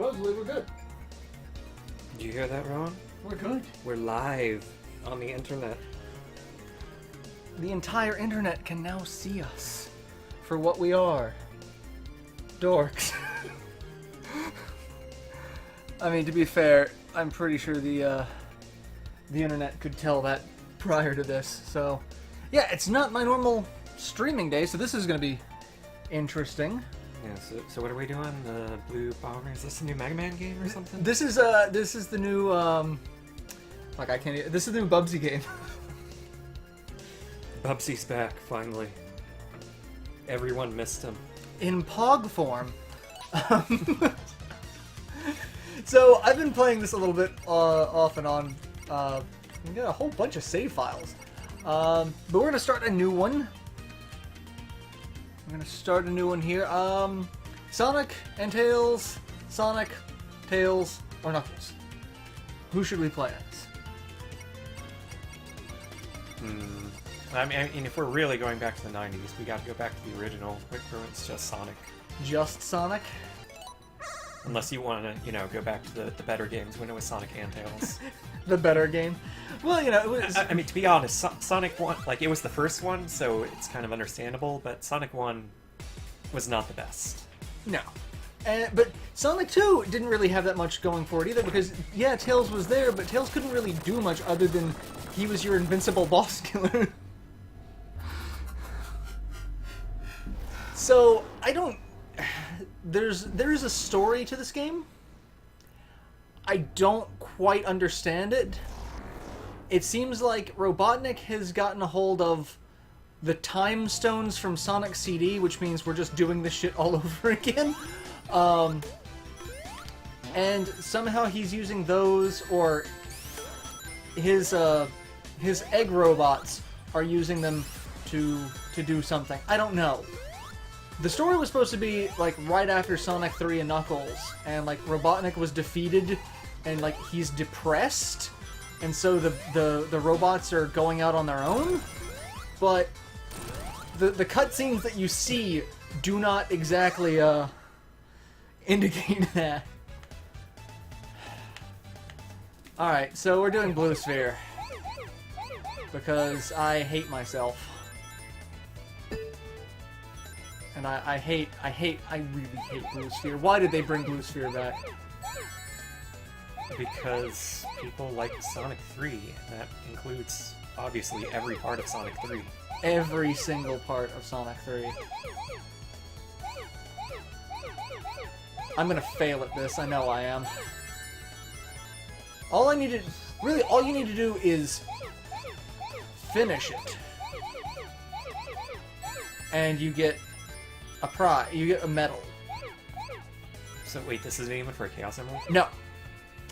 Supposedly we're good. Did you hear that, Ron? We're good. We're live on the internet. The entire internet can now see us for what we are. Dorks. I mean, to be fair, I'm pretty sure the internet could tell that prior to this. So, yeah, it's not my normal streaming day, so this is going to be interesting. Yeah, so what are we doing? The Blue Bomber? Is this a new Mega Man game or something? This is the new this is the new Bubsy game. Bubsy's back finally. Everyone missed him. In Pog form. So I've been playing this a little bit off and on. We got a whole bunch of save files. But we're gonna start a new one. Here. Sonic and Tails, Sonic, Tails, or Knuckles. Who should we play as? I mean, if we're really going back to the 90s, we got to go back to the original, where it's just Sonic. Just Sonic? Unless you want to, go back to the better games when it was Sonic and Tails. The better game? Well, it was... I mean, to be honest, Sonic 1, it was the first one, so it's kind of understandable, but Sonic 1 was not the best. No. But Sonic 2 didn't really have that much going for it either, because, yeah, Tails was there, but Tails couldn't really do much other than he was your invincible boss killer. So, I don't... There's a story to this game. I don't quite understand it. It seems like Robotnik has gotten a hold of the time stones from Sonic CD, which means we're just doing this shit all over again. And somehow he's using those, or his egg robots are using them to do something. I don't know. The story was supposed to be, right after Sonic 3 and Knuckles, and, Robotnik was defeated, and, he's depressed, and so the robots are going out on their own, but the cutscenes that you see do not exactly, indicate that. Alright, so we're doing Blue Sphere, because I hate myself. And I really hate Blue Sphere. Why did they bring Blue Sphere back? Because people like Sonic 3, and that includes, obviously, every part of Sonic 3. Every single part of Sonic 3. I'm gonna fail at this, I know I am. All you need to do is finish it. And you get a prize. You get a medal. So wait, this isn't even for a Chaos Emerald? No.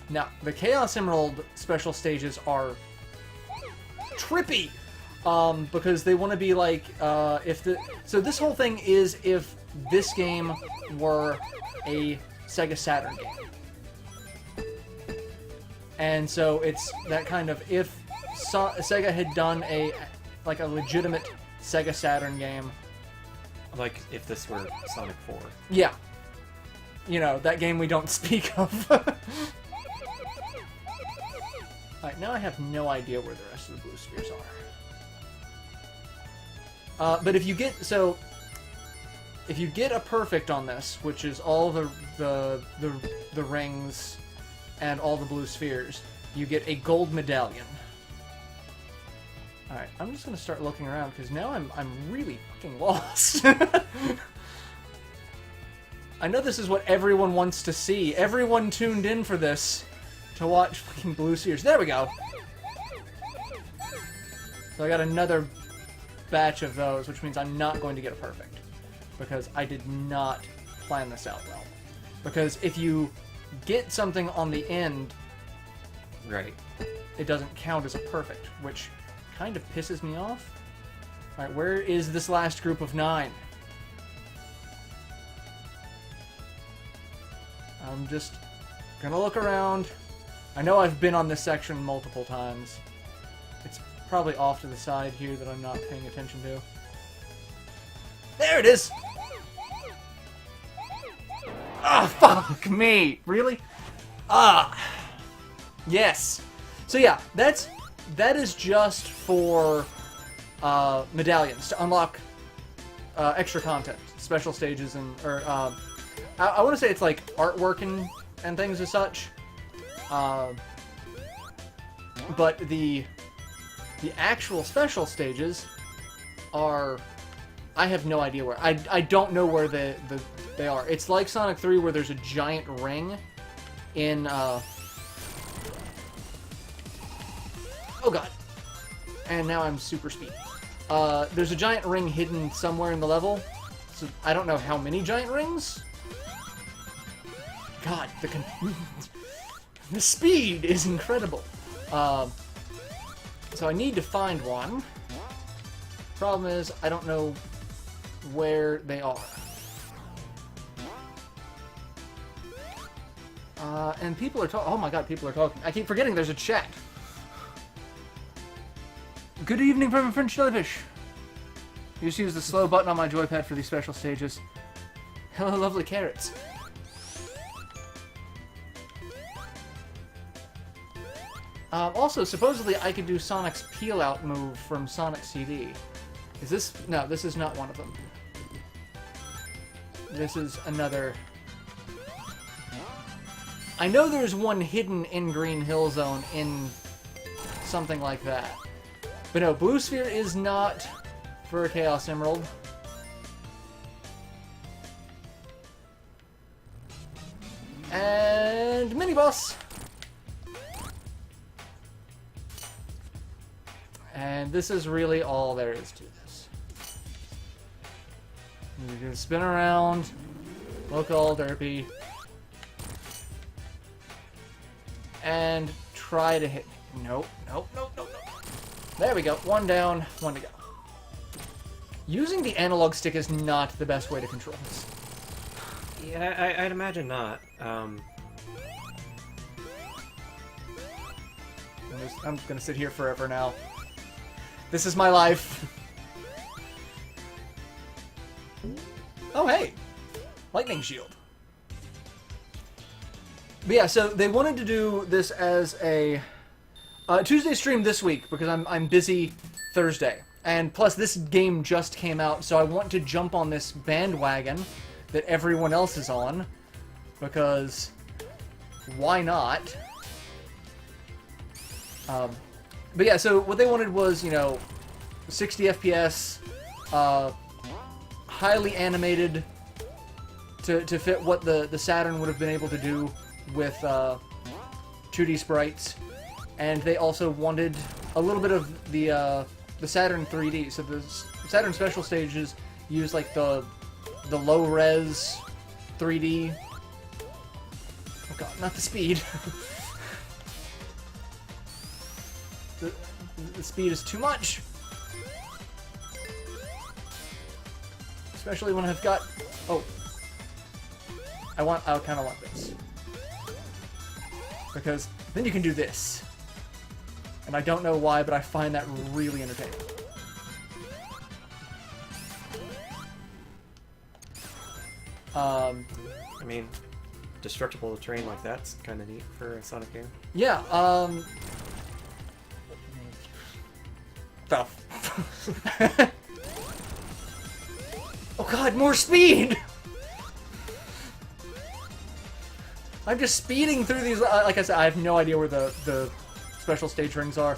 No. The Chaos Emerald special stages are trippy. Because they want to be so this whole thing is if this game were a Sega Saturn game. And so it's that kind of, if Sega had done a legitimate Sega Saturn game. Like if this were Sonic 4. Yeah. That game we don't speak of. Alright, now I have no idea where the rest of the Blue Spheres are. But if you get a perfect on this, which is all the rings and all the Blue Spheres, you get a gold medallion. Alright, I'm just gonna start looking around, because now I'm really fucking lost. I know this is what everyone wants to see. Everyone tuned in for this to watch fucking Blue Spheres. There we go! So I got another batch of those, which means I'm not going to get a perfect. Because I did not plan this out well. Because if you get something on the end... Right. It doesn't count as a perfect, which kind of pisses me off. Alright, where is this last group of 9? I'm just gonna look around. I know I've been on this section multiple times. It's probably off to the side here that I'm not paying attention to. There it is! Ah, fuck me. Really? Ah. Yes. So yeah, that is just for medallions to unlock extra content, special stages, and I want to say it's like artwork and things as such. But the actual special stages are, I have no idea where. I don't know where they are. It's like Sonic 3 where there's a giant ring in oh god. And now I'm super speedy. There's a giant ring hidden somewhere in the level. So I don't know how many giant rings. God, the speed is incredible. So I need to find one. Problem is, I don't know where they are. And people are talking. Oh my god, people are talking. I keep forgetting there's a chat. Good evening from a French jellyfish. You just use the slow button on my joypad for these special stages. Hello, lovely carrots. Also, supposedly I could do Sonic's peel-out move from Sonic CD. Is this... No, this is not one of them. This is another... I know there's one hidden in Green Hill Zone in something like that. But no, Blue Sphere is not for a Chaos Emerald. And mini-boss! And this is really all there is to this. You're gonna spin around, look all derpy, and try to hit me. Nope, nope, nope, nope, nope. There we go. One down, one to go. Using the analog stick is not the best way to control this. Yeah, I'd imagine not. I'm gonna sit here forever now. This is my life. Oh, hey. Lightning shield. But yeah, so they wanted to do this as a Tuesday stream this week because I'm busy Thursday. And plus this game just came out, so I want to jump on this bandwagon that everyone else is on. Because why not? But yeah, so what they wanted was, you know, 60 FPS, highly animated to fit what the Saturn would have been able to do with 2D sprites, and they also wanted a little bit of the Saturn 3D. So the Saturn special stages use like the low res 3D. Oh god, not the speed. The speed is too much. Especially when I've got... Oh. I kind of want this. Because then you can do this. And I don't know why, but I find that really entertaining. I mean, destructible terrain like that's kind of neat for a Sonic game. Yeah, Stuff. Oh god, more speed! I'm just speeding through these. Like I said, I have no idea where the special stage rings are.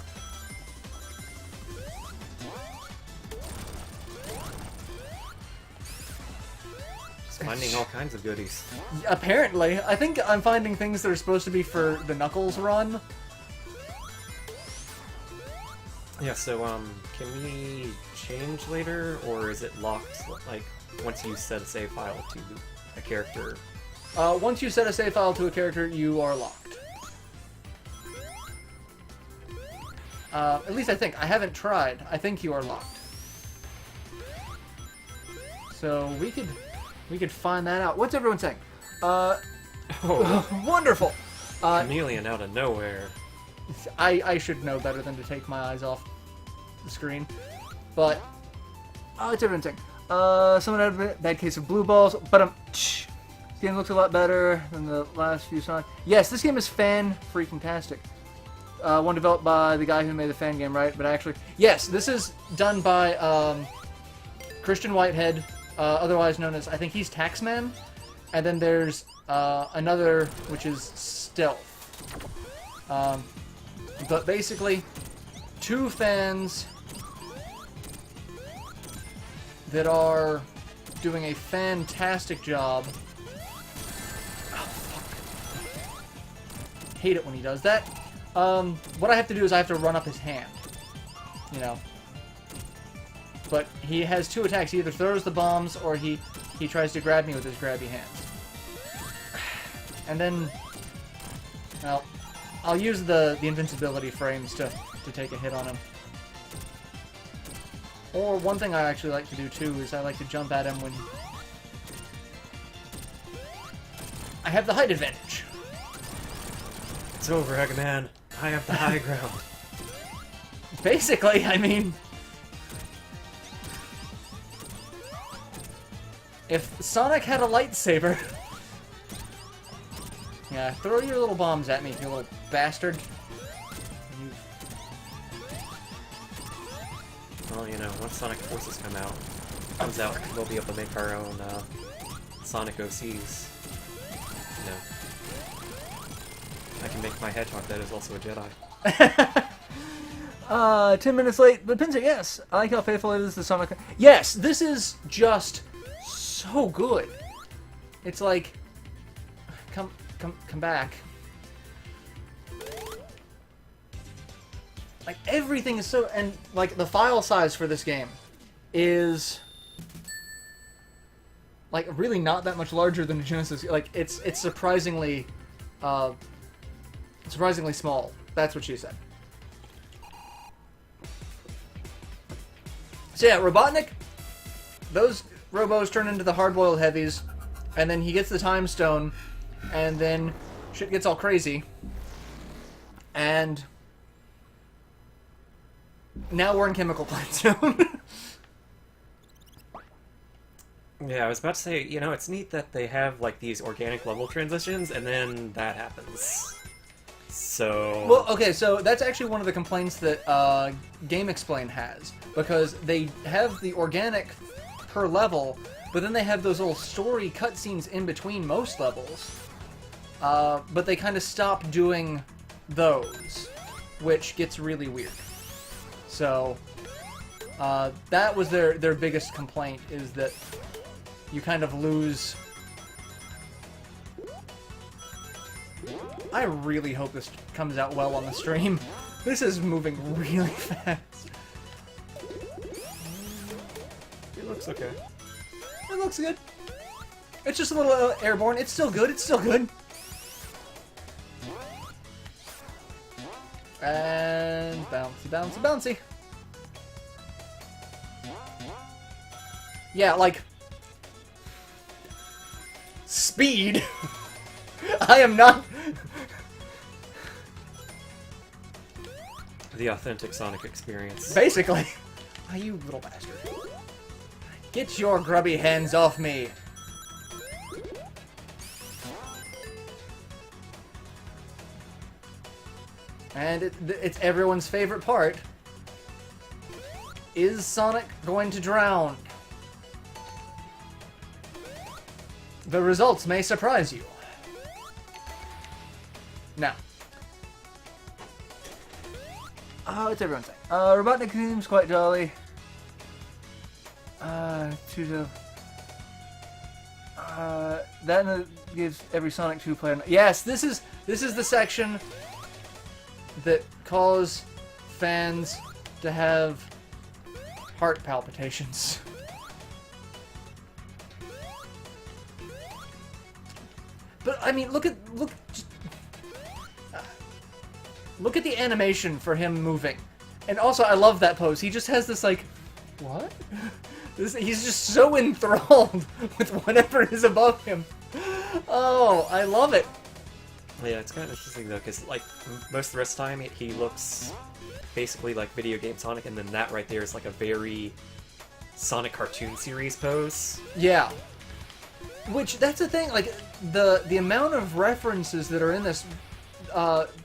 Just finding all kinds of goodies. Apparently. I think I'm finding things that are supposed to be for the Knuckles run. Yeah, so, can we change later, or is it locked, like, once you set a save file to a character? Once you set a save file to a character, you are locked. At least I think. I haven't tried. I think you are locked. So, we could find that out. What's everyone saying? Oh, Wonderful! chameleon out of nowhere. I should know better than to take my eyes off the screen. But, it's everything. Someone had a bad case of blue balls, but Game looks a lot better than the last few Sonic. Yes, this game is fan-freaking-tastic. One developed by the guy who made the fan game, right? But actually, yes, this is done by Christian Whitehead, otherwise known as, I think he's Taxman. And then there's another, which is Stealth. But basically, two fans that are doing a fantastic job. Oh, fuck. Hate it when he does that. What I have to do is I have to run up his hand. You know. But he has two attacks. He either throws the bombs or he tries to grab me with his grabby hands. And then, well, I'll use the invincibility frames to take a hit on him. Or one thing I actually like to do too is I like to jump at him when I have the height advantage. It's over, Eggman. I have the high ground. Basically, I mean, if Sonic had a lightsaber... Yeah, throw your little bombs at me, you little bastard. Well, you know, once Sonic Forces comes out, we'll be able to make our own Sonic OCs. You know, I can make my hedgehog that is also a Jedi. 10 minutes late, but Pincer, yes. I like how faithful it is to Sonic. Yes, this is just so good. It's like, come back. Like, everything is so... And, like, the file size for this game is... like, really not that much larger than a Genesis. Like, it's surprisingly... surprisingly small. That's what she said. So yeah, Robotnik, those Robos turn into the hard-boiled heavies, and then he gets the Time Stone, and then shit gets all crazy. And now we're in Chemical Plant Zone. Yeah, I was about to say, you know, it's neat that they have, like, these organic level transitions, and then that happens. So... Well, okay, so that's actually one of the complaints that Game Explain has, because they have the organic per level, but then they have those little story cutscenes in between most levels. But they kind of stop doing those, which gets really weird. So, that was their biggest complaint, is that you kind of lose... I really hope this comes out well on the stream. This is moving really fast. It looks okay. It looks good. It's just a little airborne. It's still good. It's still good. And bouncy, bouncy, bouncy. Yeah, like... Speed! I am not... The authentic Sonic experience. Basically. Oh, you little bastard. Get your grubby hands off me! And it's everyone's favorite part. Is Sonic going to drown? The results may surprise you. Now. Oh, it's everyone's thing. Robotnik seems quite jolly. Tuto. That gives every Sonic 2 player... Yes, this is the section that cause fans to have heart palpitations. But I mean, look at the animation for him moving, and also I love that pose. He just has this like, what? He's just so enthralled with whatever is above him. Oh, I love it. Yeah, it's kind of interesting though, because like most of the rest of the time he looks basically like video game Sonic, and then that right there is like a very Sonic cartoon series pose. Yeah. Which, that's the thing, like, the amount of references that are in this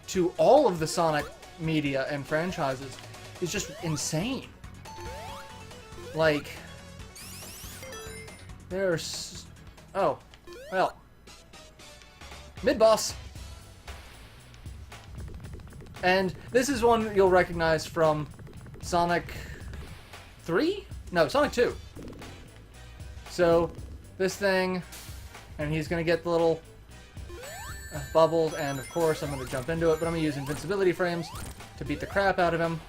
to all of the Sonic media and franchises is just insane. Like, there's... Oh, well. Mid-boss. And this is one you'll recognize from Sonic 3? No, Sonic 2. So, this thing, and he's going to get the little bubbles, and of course I'm going to jump into it, but I'm going to use invincibility frames to beat the crap out of him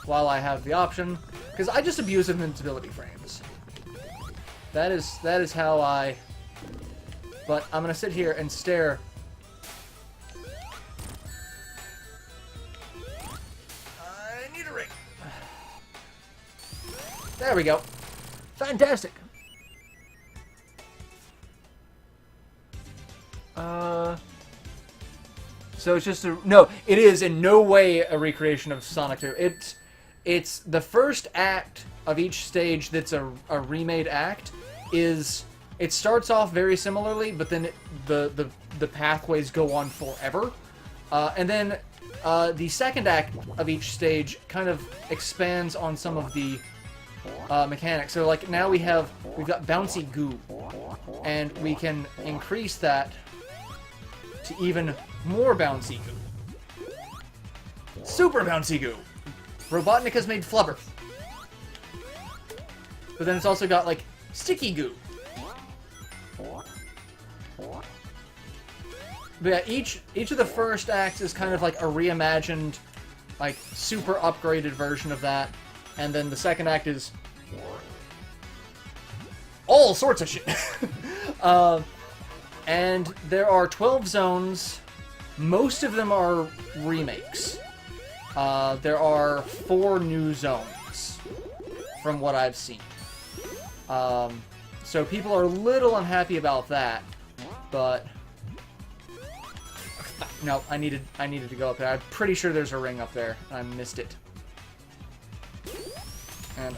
while I have the option, because I just abuse invincibility frames. That is how I... But I'm going to sit here and stare. I need a ring. There we go. Fantastic. So it's just a... No, it is in no way a recreation of Sonic 2. It's the first act of each stage that's a remade act. It starts off very similarly, but then the pathways go on forever. And then the second act of each stage kind of expands on some of the mechanics. So like now we've got bouncy goo, and we can increase that to even more bouncy goo. Super bouncy goo. Robotnik has made flubber. But then it's also got like sticky goo. But yeah, each of the first acts is kind of like a reimagined, like super upgraded version of that, and then the second act is all sorts of shit. And there are 12 zones. Most of them are remakes. There are 4 new zones, from what I've seen. So people are a little unhappy about that, but no, I needed to go up there. I'm pretty sure there's a ring up there. I missed it. And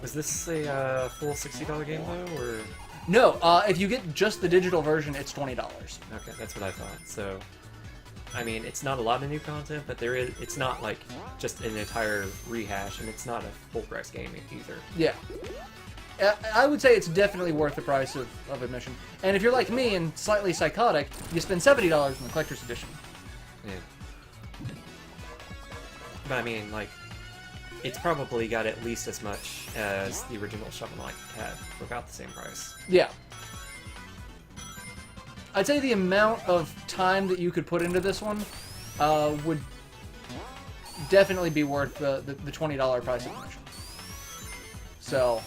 was this a full $60 game though, or? No, if you get just the digital version, it's $20. Okay, that's what I thought. So, I mean, it's not a lot of new content, but it's not like just an entire rehash, and it's not a full price game either. Yeah. I would say it's definitely worth the price of admission. And if you're like me and slightly psychotic, you spend $70 in the collector's edition. Yeah. But I mean, like, it's probably got at least as much as the original Shovel Knight had for about the same price. Yeah. I'd say the amount of time that you could put into this one would definitely be worth the $20 price of admission. So...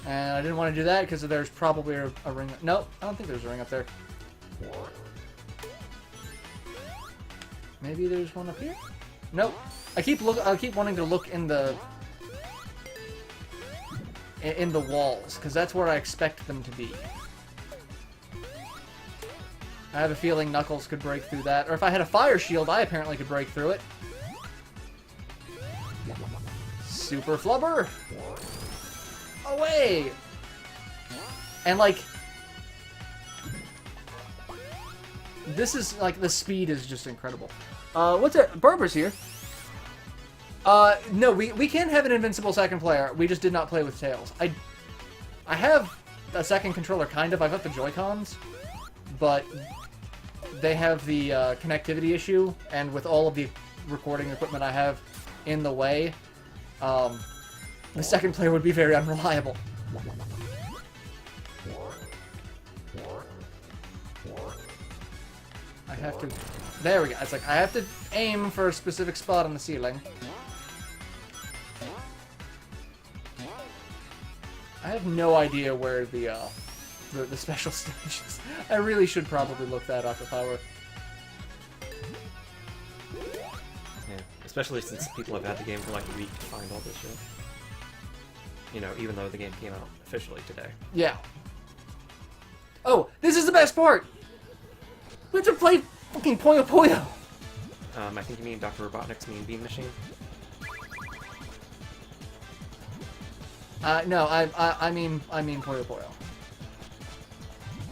And I didn't want to do that because there's probably a ring... Nope, I don't think there's a ring up there. Maybe there's one up here? Nope. I keep wanting to look in the walls, because that's where I expect them to be. I have a feeling Knuckles could break through that. Or if I had a fire shield, I apparently could break through it. Super Flubber! Away! And like... This is, like, the speed is just incredible. What's it? Barber's here. No, we can have an invincible second player. We just did not play with Tails. I have a second controller, kind of. I've got the Joy-Cons, but they have the connectivity issue, and with all of the recording equipment I have in the way, the second player would be very unreliable. I have to... There we go. It's like, I have to aim for a specific spot on the ceiling. I have no idea where the special stage is. I really should probably look that up if I were... Yeah, especially since people have had the game for like a week to find all this shit. You know, even though the game came out officially today. Yeah. Oh, this is the best part! We have to play fucking Puyo Puyo! I think you mean Dr. Robotnik's Mean Bean Machine? No, I mean Puyo Puyo.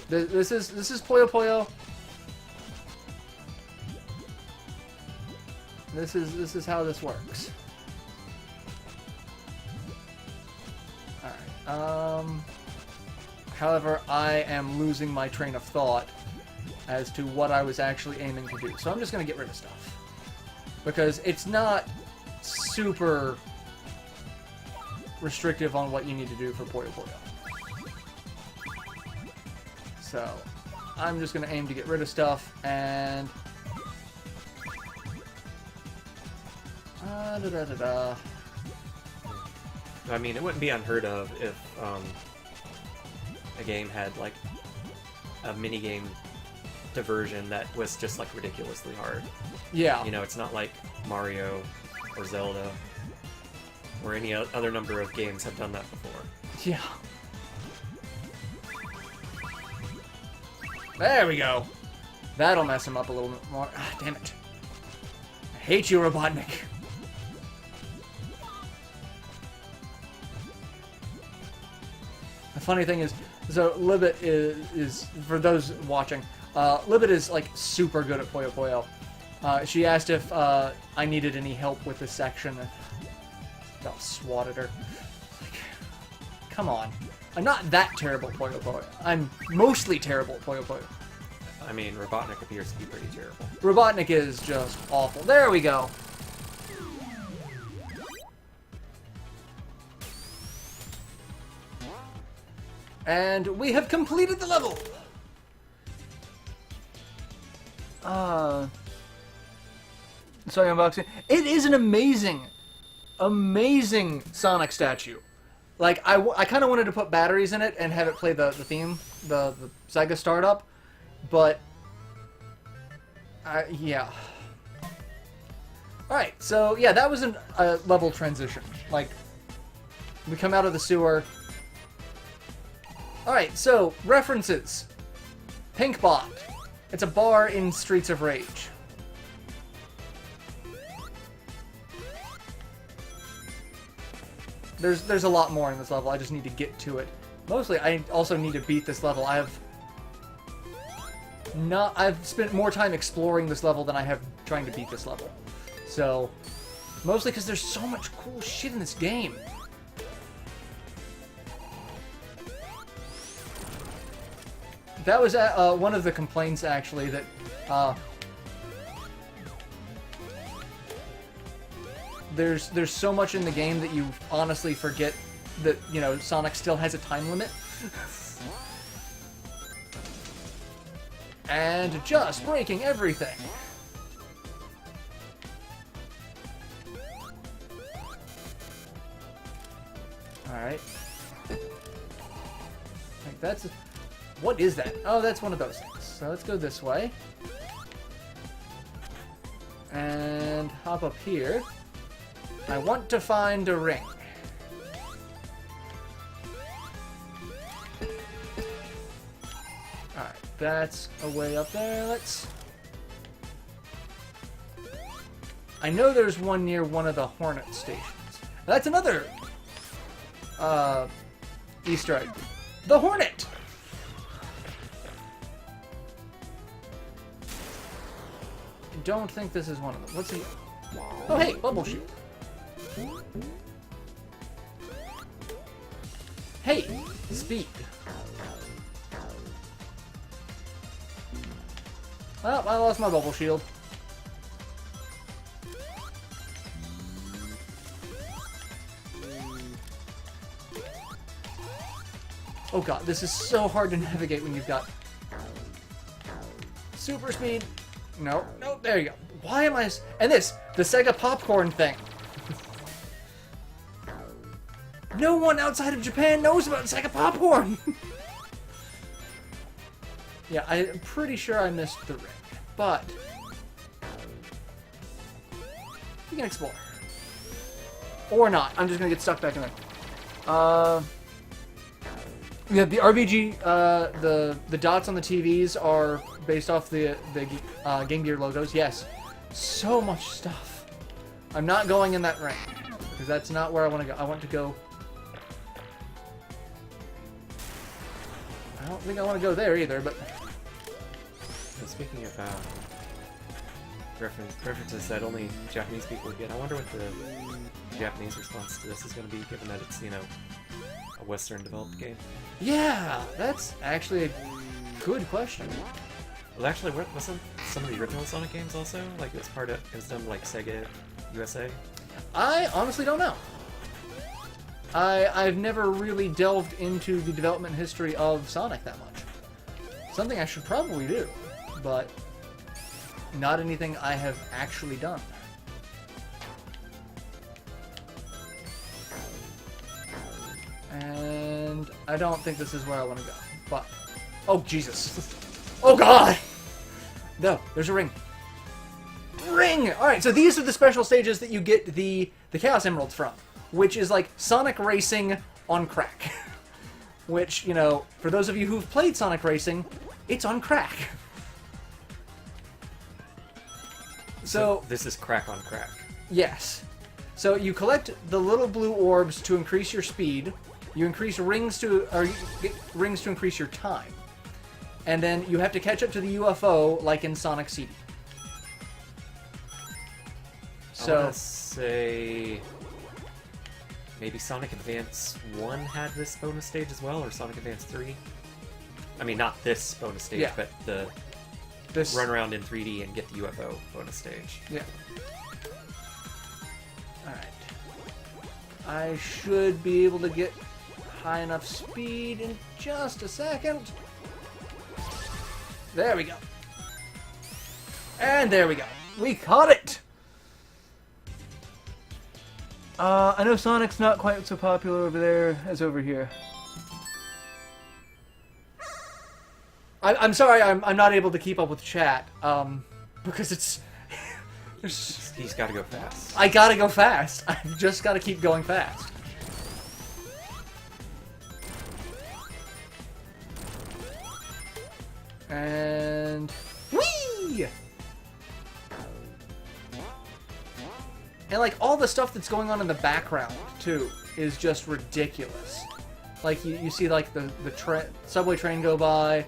This is Puyo Puyo. This is how this works. Alright, however, I am losing my train of thought as to what I was actually aiming to do. So I'm just going to get rid of stuff. Because it's not super restrictive on what you need to do for Puyo Puyo. So, I'm just going to aim to get rid of stuff, and... I mean, it wouldn't be unheard of if a game had, like, a minigame diversion that was just, like, ridiculously hard. Yeah. You know, it's not like Mario or Zelda or any other number of games have done that before. Yeah. There we go. That'll mess him up a little bit more. Ah, damn it. I hate you, Robotnik. The funny thing is, so Libet is for those watching, Libet is like super good at Puyo Puyo. She asked if I needed any help with this section. I swatted her. Like, come on. I'm not that terrible at Puyo Puyo. I'm mostly terrible at Puyo Puyo. I mean, Robotnik appears to be pretty terrible. Robotnik is just awful. There we go. And we have completed the level! Sorry, unboxing. It is an amazing, amazing Sonic statue. Like, I kind of wanted to put batteries in it and have it play the theme, the Sega startup, but, yeah. Alright, so, yeah, that was a level transition. Like, we come out of the sewer. Alright, so, references. Pinkbot. It's a bar in Streets of Rage. There's a lot more in this level, I just need to get to it. Mostly, I also need to beat this level. I've spent more time exploring this level than I have trying to beat this level. So, mostly because there's so much cool shit in this game. That was one of the complaints, actually, that there's so much in the game that you honestly forget that, you know, Sonic still has a time limit. And just breaking everything. Alright. Like, that's... What is that? Oh, that's one of those things. So let's go this way. And hop up here. I want to find a ring. Alright, that's a way up there. Let's... I know there's one near one of the Hornet stations. That's another Easter egg. The Hornet! I don't think this is one of them. What's the... Oh, hey! Bubble Shoot. Hey! Speed. Well, I lost my bubble shield. Oh god, this is so hard to navigate when you've got super speed. No, no, there you go. Why am I... And this, the Sega popcorn thing. No one outside of Japan knows about Sega popcorn. Yeah, I'm pretty sure I missed the ring, but we can explore. Or not. I'm just gonna get stuck back in there. Yeah, the RBG, the dots on the TVs are based off the Game Gear logos. Yes, so much stuff. I'm not going in that ring because that's not where I want to go. I want to go. don't think I want to go there either, but... So speaking of references that only Japanese people get, I wonder what the Japanese response to this is going to be, given that it's, you know, a Western developed game. Yeah, that's actually a good question. Well, actually, wasn't some of the original Sonic games also? Like, it was done like Sega USA? I honestly don't know. I've never really delved into the development history of Sonic that much. Something I should probably do, but not anything I have actually done. And I don't think this is where I want to go, but... Oh, Jesus. Oh, God! No, there's a ring. Ring! Alright, so these are the special stages that you get the Chaos Emeralds from, which is like Sonic Racing on crack. Which, you know, for those of you who've played Sonic Racing, it's on crack. So this is crack on crack. Yes. So you collect the little blue orbs to increase your speed. You increase rings to, or you get rings to increase your time. And then you have to catch up to the UFO like in Sonic CD. So I want to say maybe Sonic Advance 1 had this bonus stage as well, or Sonic Advance 3. I mean, not this bonus stage, Yeah. but this run around in 3D and get the UFO bonus stage. Yeah. Alright. I should be able to get high enough speed in just a second. There we go. And there we go. We caught it! I know Sonic's not quite so popular over there as over here. I'm sorry, I'm not able to keep up with chat, because it's... He's got to go fast. I gotta go fast. I've just gotta keep going fast. And... Whee! And, like, all the stuff that's going on in the background, too, is just ridiculous. Like, you see, like, the subway train go by.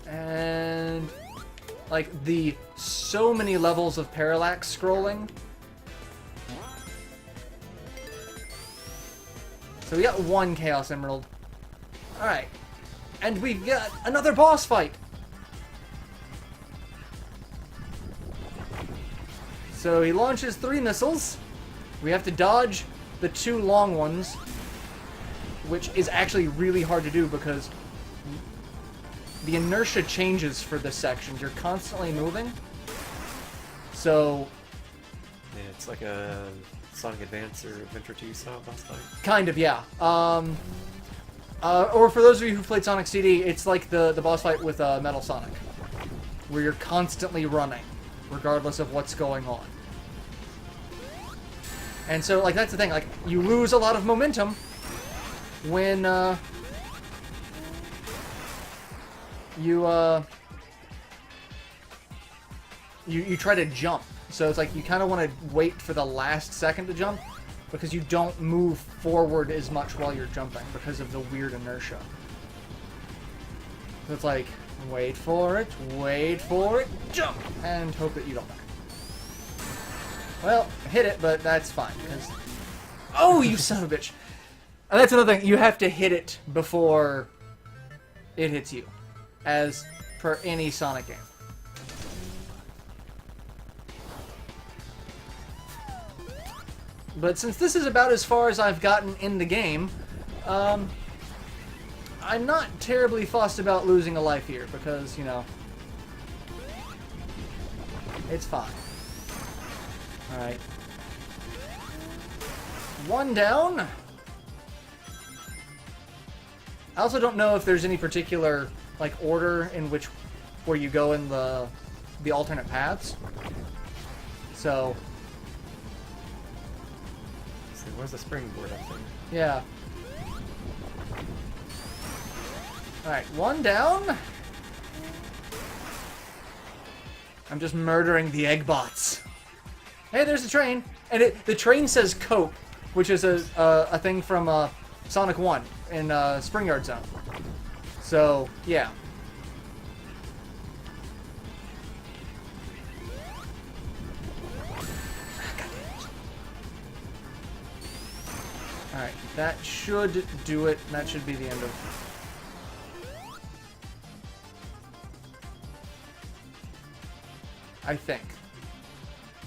And, like, so many levels of parallax scrolling. So we got one Chaos Emerald. Alright. And we've got another boss fight! So he launches 3 missiles. We have to dodge the 2 long ones, which is actually really hard to do because the inertia changes for this section. You're constantly moving. So... Yeah, it's like a Sonic Advance or Adventure 2 style boss fight. Kind of, yeah. Or for those of you who played Sonic CD, it's like the boss fight with Metal Sonic, where you're constantly running, regardless of what's going on. And so, like, that's the thing. Like, you lose a lot of momentum when you try to jump. So it's like you kind of want to wait for the last second to jump because you don't move forward as much while you're jumping because of the weird inertia. So it's like, wait for it, jump, and hope that you don't die. Well, hit it, but that's fine, because... Oh, you son of a bitch! And that's another thing, you have to hit it before it hits you, as per any Sonic game. But since this is about as far as I've gotten in the game, I'm not terribly fussed about losing a life here, because, you know, it's fine. Alright. 1 down. I also don't know if there's any particular, like, order in which, where you go in the alternate paths. So... Where's the springboard up there? Yeah. Alright, 1 down. I'm just murdering the egg bots. Hey, there's the train. And the train says cope, which is a thing from Sonic 1 in Spring Yard Zone. So, yeah. Alright, that should do it. That should be the end of... I think.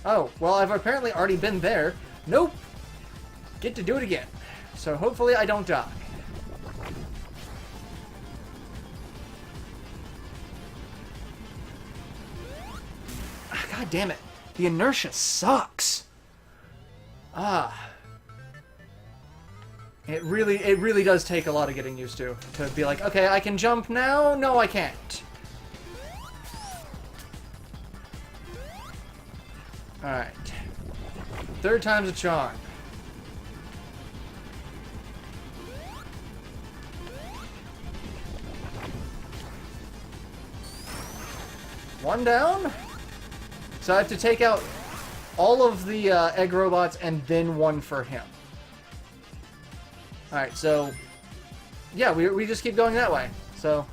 Oh, well, I've apparently already been there. Nope! Get to do it again. So hopefully I don't die. Ah, God damn it. The inertia sucks. Ah. It really does take a lot of getting used to be like, okay, I can jump now? No, I can't. Alright. Third time's a charm. One down? So I have to take out all of the egg robots and then one for him. Alright, so... yeah, we just keep going that way. So...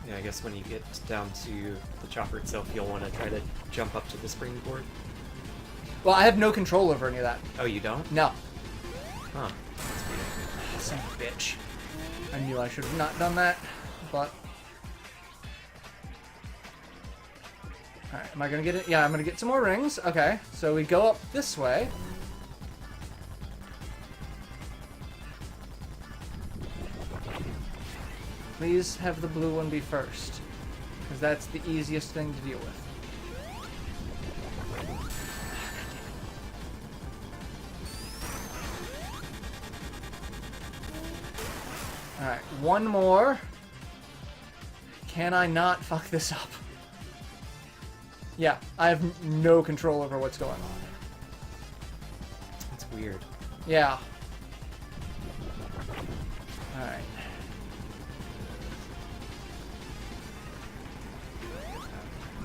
yeah, I guess when you get down to the chopper itself, you'll want to try to jump up to the springboard. well, I have no control over any of that. Oh, you don't? No. Huh. That's weird. Son of a bitch. I knew I should have not done that, but... alright, am I gonna get it? Yeah, I'm gonna get some more rings. Okay, so we go up this way. Please have the blue one be first, because that's the easiest thing to deal with. Alright, one more. Can I not fuck this up? Yeah, I have no control over what's going on. That's weird. Yeah. Alright.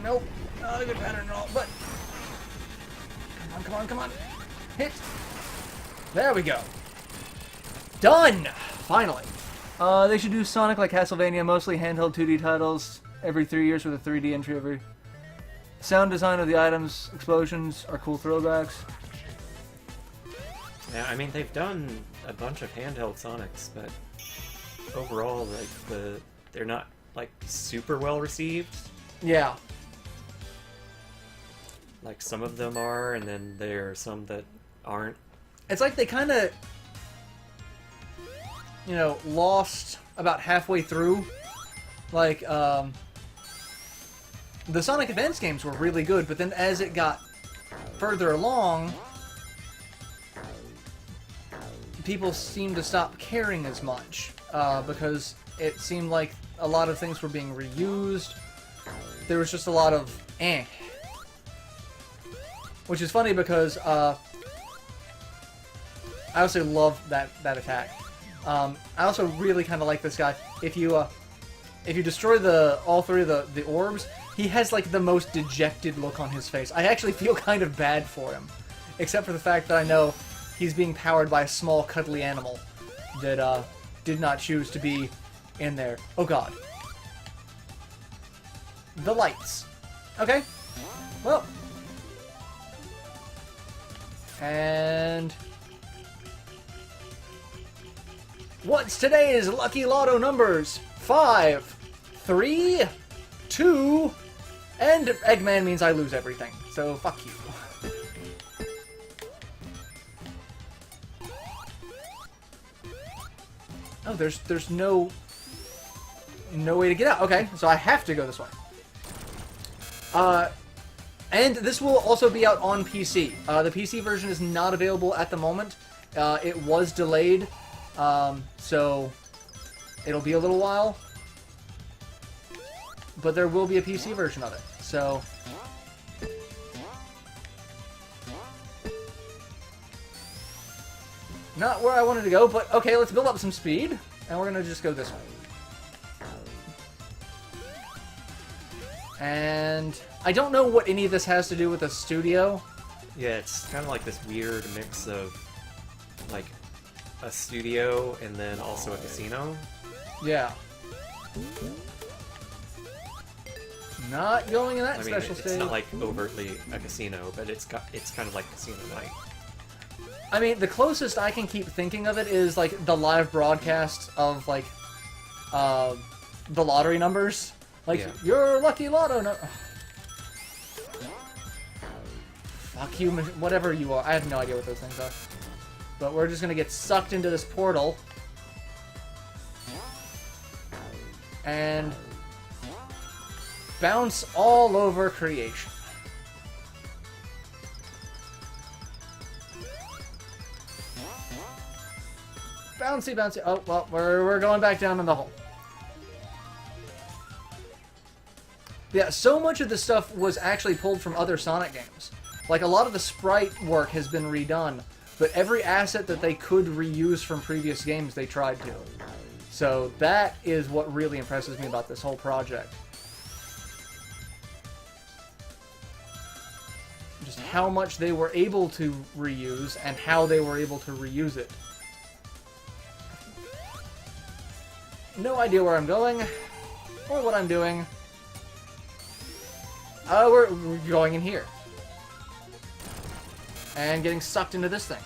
Nope. Not a good pattern at all, but... come on, come on, come on. Hit. There we go. Done! Finally. They should do Sonic like Castlevania, mostly handheld 2D titles every 3 years with a 3D entry every... sound design of the items, explosions are cool throwbacks. Yeah, I mean, they've done a bunch of handheld Sonics, but overall, like, they're not, like, super well received. Yeah. Like, some of them are, and then there are some that aren't. It's like they kind of, you know, lost about halfway through. Like, the Sonic Advance games were really good, but then as it got further along, people seemed to stop caring as much, because it seemed like a lot of things were being reused. There was just a lot of eh. Which is funny because, I also love that attack. I also really kind of like this guy. If you destroy all three of the orbs, he has like the most dejected look on his face. I actually feel kind of bad for him, except for the fact that I know he's being powered by a small cuddly animal that did not choose to be in there. Oh god. The lights. Okay. Well. And... what's today's lucky lotto numbers? 5, 3, 2, and Eggman means I lose everything. So, fuck you. Oh, there's no way to get out. Okay, so I have to go this way. And this will also be out on PC. The PC version is not available at the moment. It was delayed, so it'll be a little while. But there will be a PC version of it, so... not where I wanted to go, but okay, let's build up some speed, and we're gonna just go this way. And I don't know what any of this has to do with the studio. Yeah, it's kind of like this weird mix of like a studio and then also a casino. Yeah. Not going in that I mean, special it's stage. not like overtly a casino, but it's kind of like Casino Night. I mean, the closest I can keep thinking of it is like the live broadcast of like the lottery numbers. Like your lucky lotto no. Fuck you, whatever you are. I have no idea what those things are. But we're just gonna get sucked into this portal. And bounce all over creation. Bouncy, bouncy. Oh, well, we're going back down in the hole. Yeah, so much of the stuff was actually pulled from other Sonic games. Like, a lot of the sprite work has been redone, but every asset that they could reuse from previous games, they tried to. So that is what really impresses me about this whole project. Just how much they were able to reuse and how they were able to reuse it. No idea where I'm going or what I'm doing. We're going in here. And getting sucked into this thing.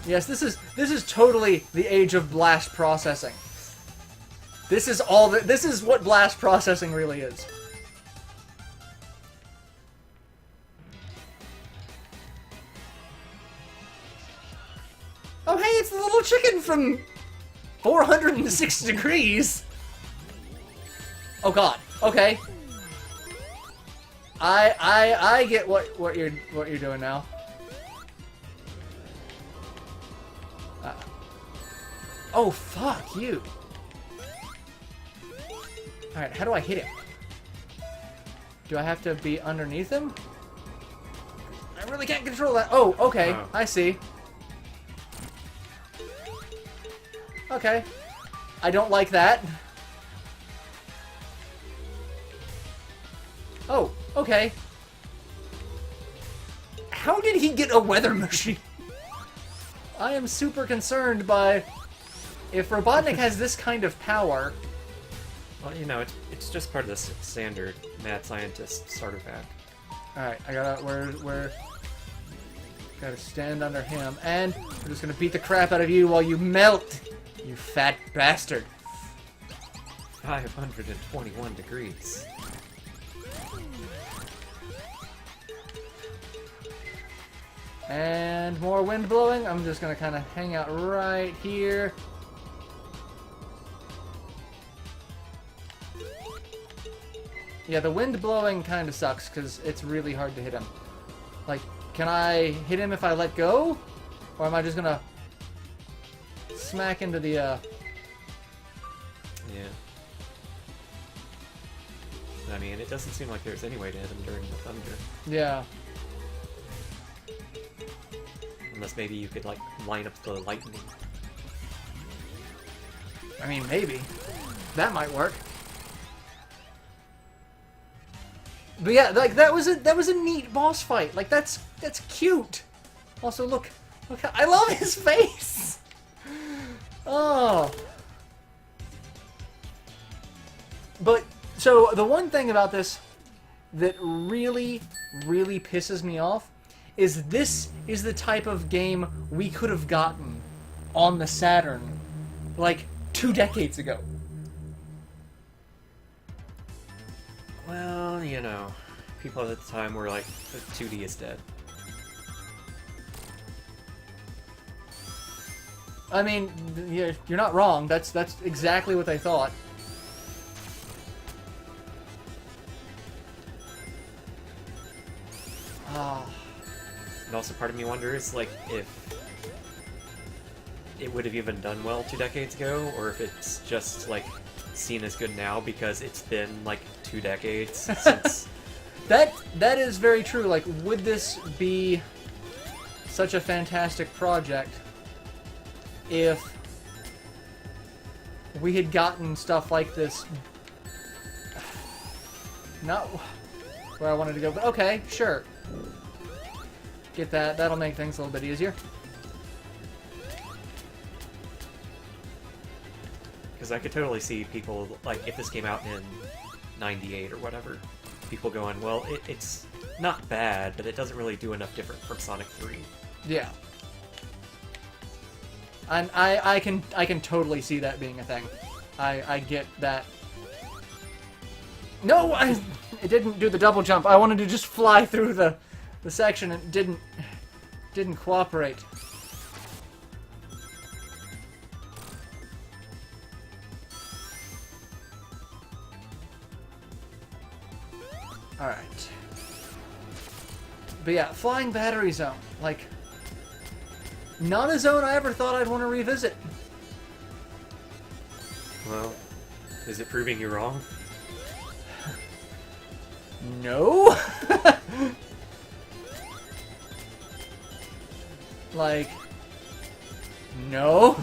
Yes, this is totally the age of blast processing. This is what blast processing really is. Oh hey, it's the little chicken from 406 degrees. Oh god. Okay. I get what you're doing now. Oh fuck you. All right, how do I hit him? Do I have to be underneath him? I really can't control that. Oh, okay. Oh. I see. Okay. I don't like that. Oh, okay. How did he get a weather machine? I am super concerned by if Robotnik has this kind of power. Well, you know, it's just part of the standard mad scientist starter pack. Alright, I gotta, we're gotta stand under him, and we're just gonna beat the crap out of you while you melt, you fat bastard. 521 degrees. And more wind blowing. I'm just gonna kind of hang out right here. Yeah, the wind blowing kind of sucks because it's really hard to hit him. Like, can I hit him if I let go? Or am I just gonna smack into the, Yeah. I mean, it doesn't seem like there's any way to hit him during the thunder. Yeah. Unless maybe you could, like, line up the lightning. I mean, maybe. That might work. But yeah, like that was a neat boss fight. Like that's cute. Also, look, I love his face. Oh. But so the one thing about this that really pisses me off is this is the type of game we could have gotten on the Saturn like 2 decades ago. Well, you know, people at the time were like, 2D is dead. I mean, you're not wrong. That's exactly what they thought. Ah. And also part of me wonders, like, if it would have even done well 2 decades ago, or if it's just, like, seen as good now because it's been, like, 2 decades since... That is very true. Like, would this be such a fantastic project if we had gotten stuff like this? Not where I wanted to go, but okay, sure. get that. That'll make things a little bit easier. Because I could totally see people, like, if this came out in 98 or whatever, people going, well, it's not bad, but it doesn't really do enough different from Sonic 3. Yeah. And I can totally see that being a thing. I get that. No, it didn't do the double jump. I wanted to just fly through the section and it didn't cooperate. Alright. But yeah, Flying Battery Zone. Like, not a zone I ever thought I'd want to revisit. Well, is it proving you wrong? No? Like, no?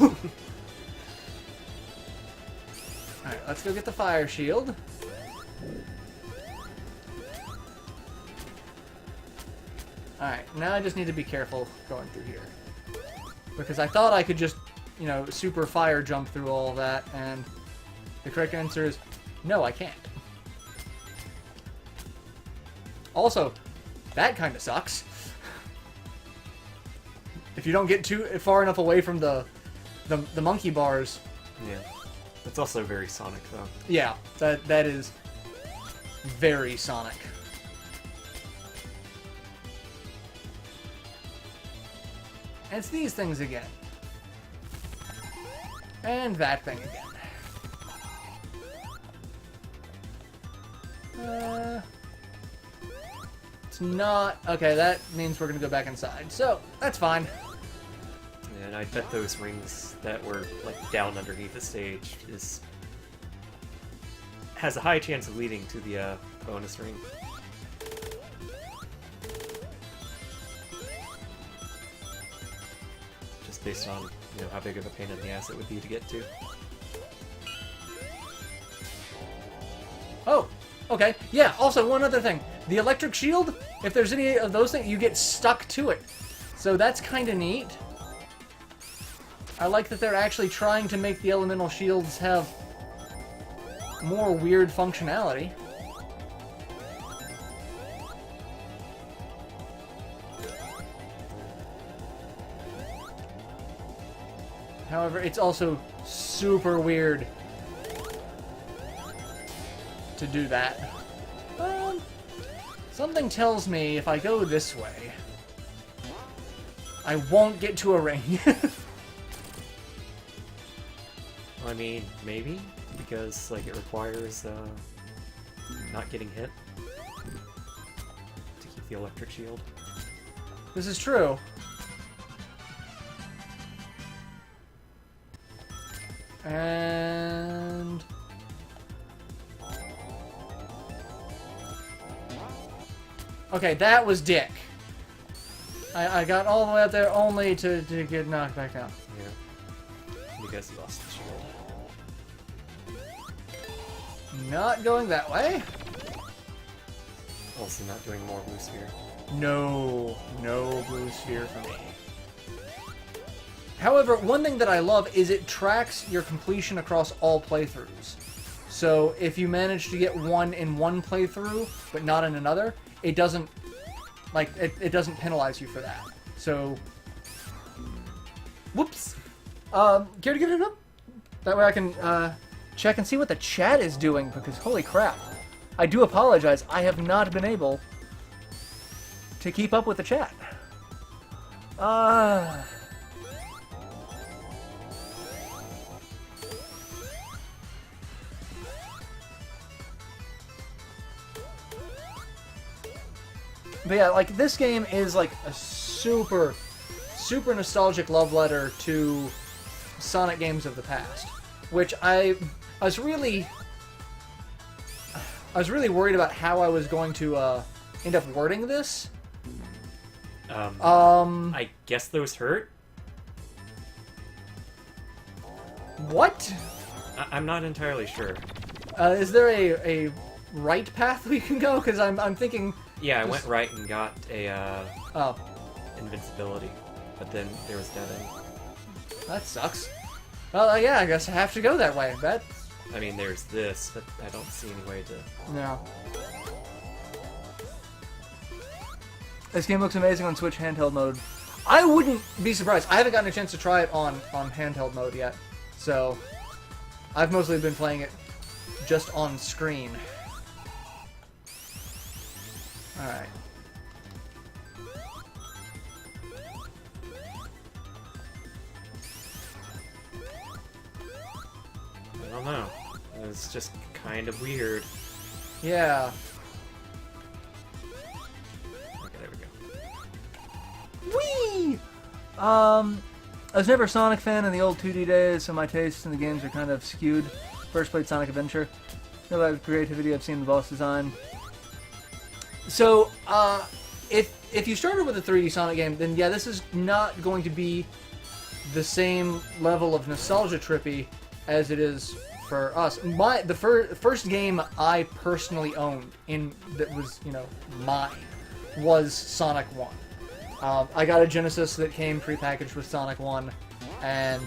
Alright, let's go get the fire shield. Alright, now I just need to be careful going through here. Because I thought I could just, you know, super fire jump through all that, and the correct answer is, no, I can't. Also, that kind of sucks. If you don't get too far enough away from the monkey bars. Yeah. It's also very Sonic, though. Yeah, that is very Sonic. And it's these things again. And that thing again. It's not... Okay, that means we're going to go back inside. So, that's fine. And I bet those rings that were, like, down underneath the stage has a high chance of leading to the bonus ring. Just based on, you know, how big of a pain in the ass it would be to get to. Oh, okay. Yeah, also one other thing. The electric shield, if there's any of those things, you get stuck to it. So that's kind of neat. I like that they're actually trying to make the elemental shields have more weird functionality. However, it's also super weird to do that. Something tells me if I go this way, I won't get to a ring. I mean, maybe, because, like, it requires not getting hit to keep the electric shield. This is true. And... okay, that was dick. I got all the way up there only to get knocked back down. Yeah. Because he lost the shield. Not going that way. Also not doing more blue sphere. No blue sphere for me. However, one thing that I love is it tracks your completion across all playthroughs. So if you manage to get one in one playthrough, but not in another, it doesn't, like, it doesn't penalize you for that. So, whoops. Care to get it up? That way I can check and see what the chat is doing, because holy crap. I do apologize, I have not been able to keep up with the chat. But yeah, like, this game is like a super nostalgic love letter to Sonic games of the past, which I was really worried about how I was going to end up wording this. I guess those hurt? What? I'm not entirely sure. Is there a right path we can go? Because I'm thinking... Yeah, I went right and got a, Oh. invincibility, but then there was dead end. That sucks. Well, yeah, I guess I have to go that way. That. I mean, there's this, but I don't see any way to... No. This game looks amazing on Switch handheld mode. I wouldn't be surprised. I haven't gotten a chance to try it on handheld mode yet. So, I've mostly been playing it just on screen. Alright. I don't know. It's just kind of weird. Yeah. Okay, there we go. Whee! I was never a Sonic fan in the old 2D days, so my tastes in the games are kind of skewed. First played Sonic Adventure. No about creativity, I've seen the boss design. So, if you started with a 3D Sonic game, then yeah, this is not going to be the same level of nostalgia trippy as it is for us. The first game I personally owned that was, you know, mine was Sonic 1. I got a Genesis that came prepackaged with Sonic 1, and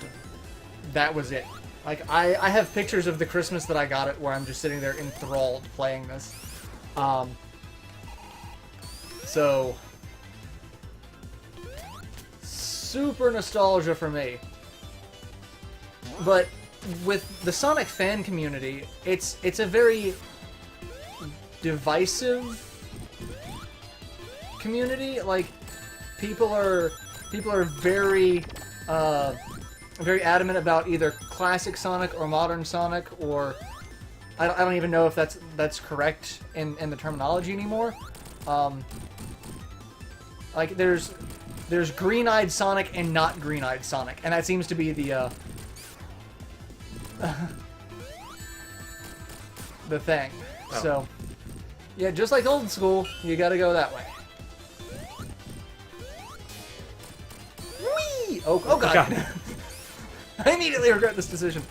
that was it. Like, I have pictures of the Christmas that I got it where I'm just sitting there enthralled playing this. So, super nostalgia for me. But with the Sonic fan community, it's a very divisive community. Like, people are very very adamant about either classic Sonic or modern Sonic, or I don't even know if that's correct in the terminology anymore. Like, there's green-eyed Sonic and not green-eyed Sonic, and that seems to be the the thing. Oh. So, yeah, just like old school, you gotta go that way. Whee! Oh god. God. I immediately regret this decision.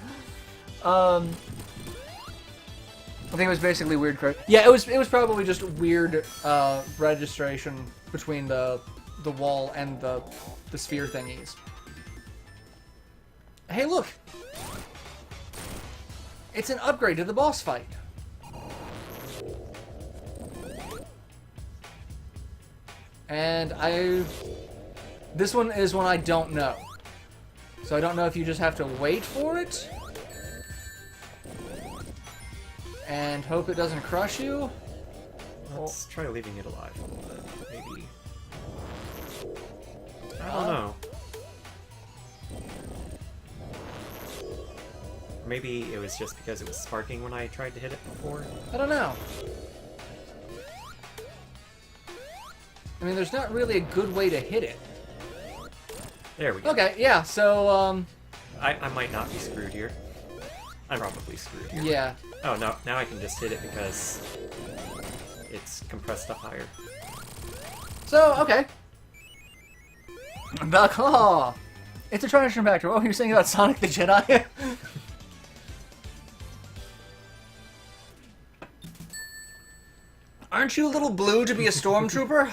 I think it was basically weird. Yeah, it was probably just weird registration between the wall and the sphere thingies. Hey, look! It's an upgrade to the boss fight. And this one is one I don't know. So I don't know if you just have to wait for it and hope it doesn't crush you. Let's try leaving it alive a little bit, maybe. I don't know. Maybe it was just because it was sparking when I tried to hit it before. I don't know. I mean, there's not really a good way to hit it. There we go. Okay, yeah, so, I might not be screwed here. I'm probably screwed here. yeah. Oh, no, now I can just hit it because it's compressed up higher. So, okay. Oh, it's a transition factor. What were you saying about Sonic the Jedi? Aren't you a little blue to be a stormtrooper?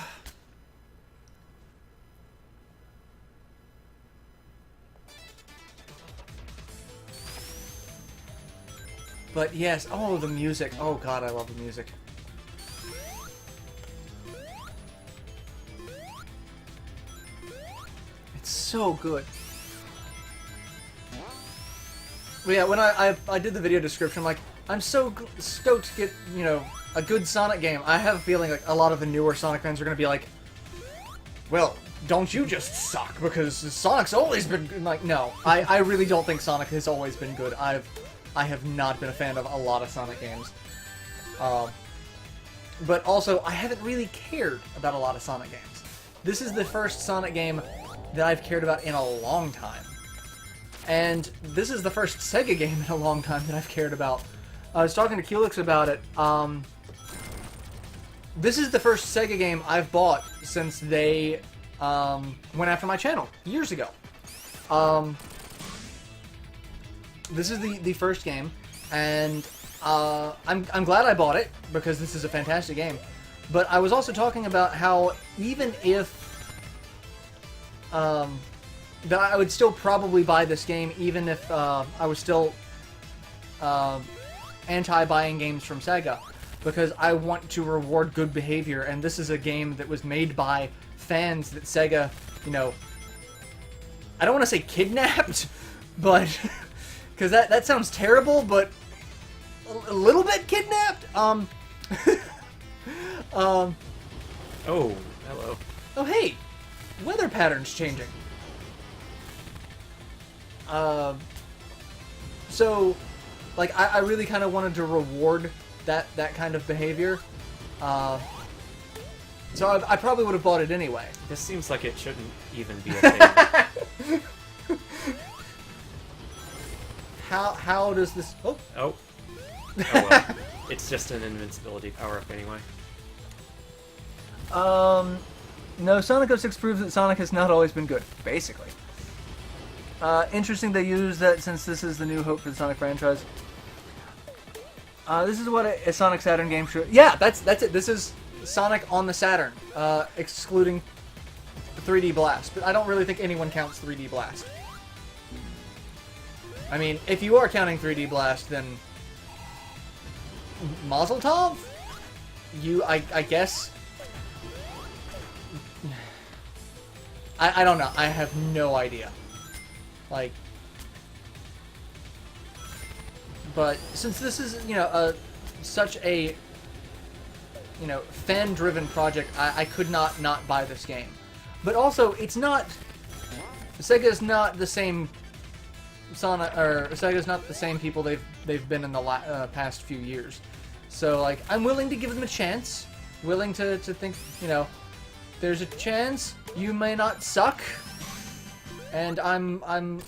But yes, oh, the music. Oh god, I love the music. It's so good. But yeah, when I did the video description, like, I'm so stoked to get, you know, a good Sonic game. I have a feeling like a lot of the newer Sonic fans are going to be like, well, don't you just suck, because Sonic's always been good. Like, no, I really don't think Sonic has always been good. I have not been a fan of a lot of Sonic games. But also, I haven't really cared about a lot of Sonic games. This is the first Sonic game that I've cared about in a long time. And this is the first Sega game in a long time that I've cared about. I was talking to Culex about it. This is the first Sega game I've bought since they went after my channel years ago. This is the first game, and I'm glad I bought it, because this is a fantastic game. But I was also talking about how even if that I would still probably buy this game even if I was still anti-buying games from Sega, because I want to reward good behavior, and this is a game that was made by fans that Sega, you know, I don't want to say kidnapped, but because that sounds terrible, but a little bit kidnapped. Oh, hello. Oh, hey, weather patterns changing. So, like, I really kind of wanted to reward that kind of behavior. So I probably would have bought it anyway. This seems like it shouldn't even be a thing. How does this... Oh. Oh. Oh well. It's just an invincibility power-up anyway. No, Sonic 06 proves that Sonic has not always been good, basically. Interesting they use that since this is the new hope for the Sonic franchise. This is what a Sonic Saturn game should... Yeah, that's it. This is Sonic on the Saturn, excluding 3D Blast. But I don't really think anyone counts 3D Blast. I mean, if you are counting 3D Blast, then... Mazel tov? I guess... I don't know. I have no idea. Like... But since this is, you know, such a, you know, fan-driven project, I could not buy this game. But also, it's not... Sega's not the same... Sega's not the same people they've been in the past few years. So, like, I'm willing to give them a chance. Willing to think, you know, there's a chance you may not suck. And I'm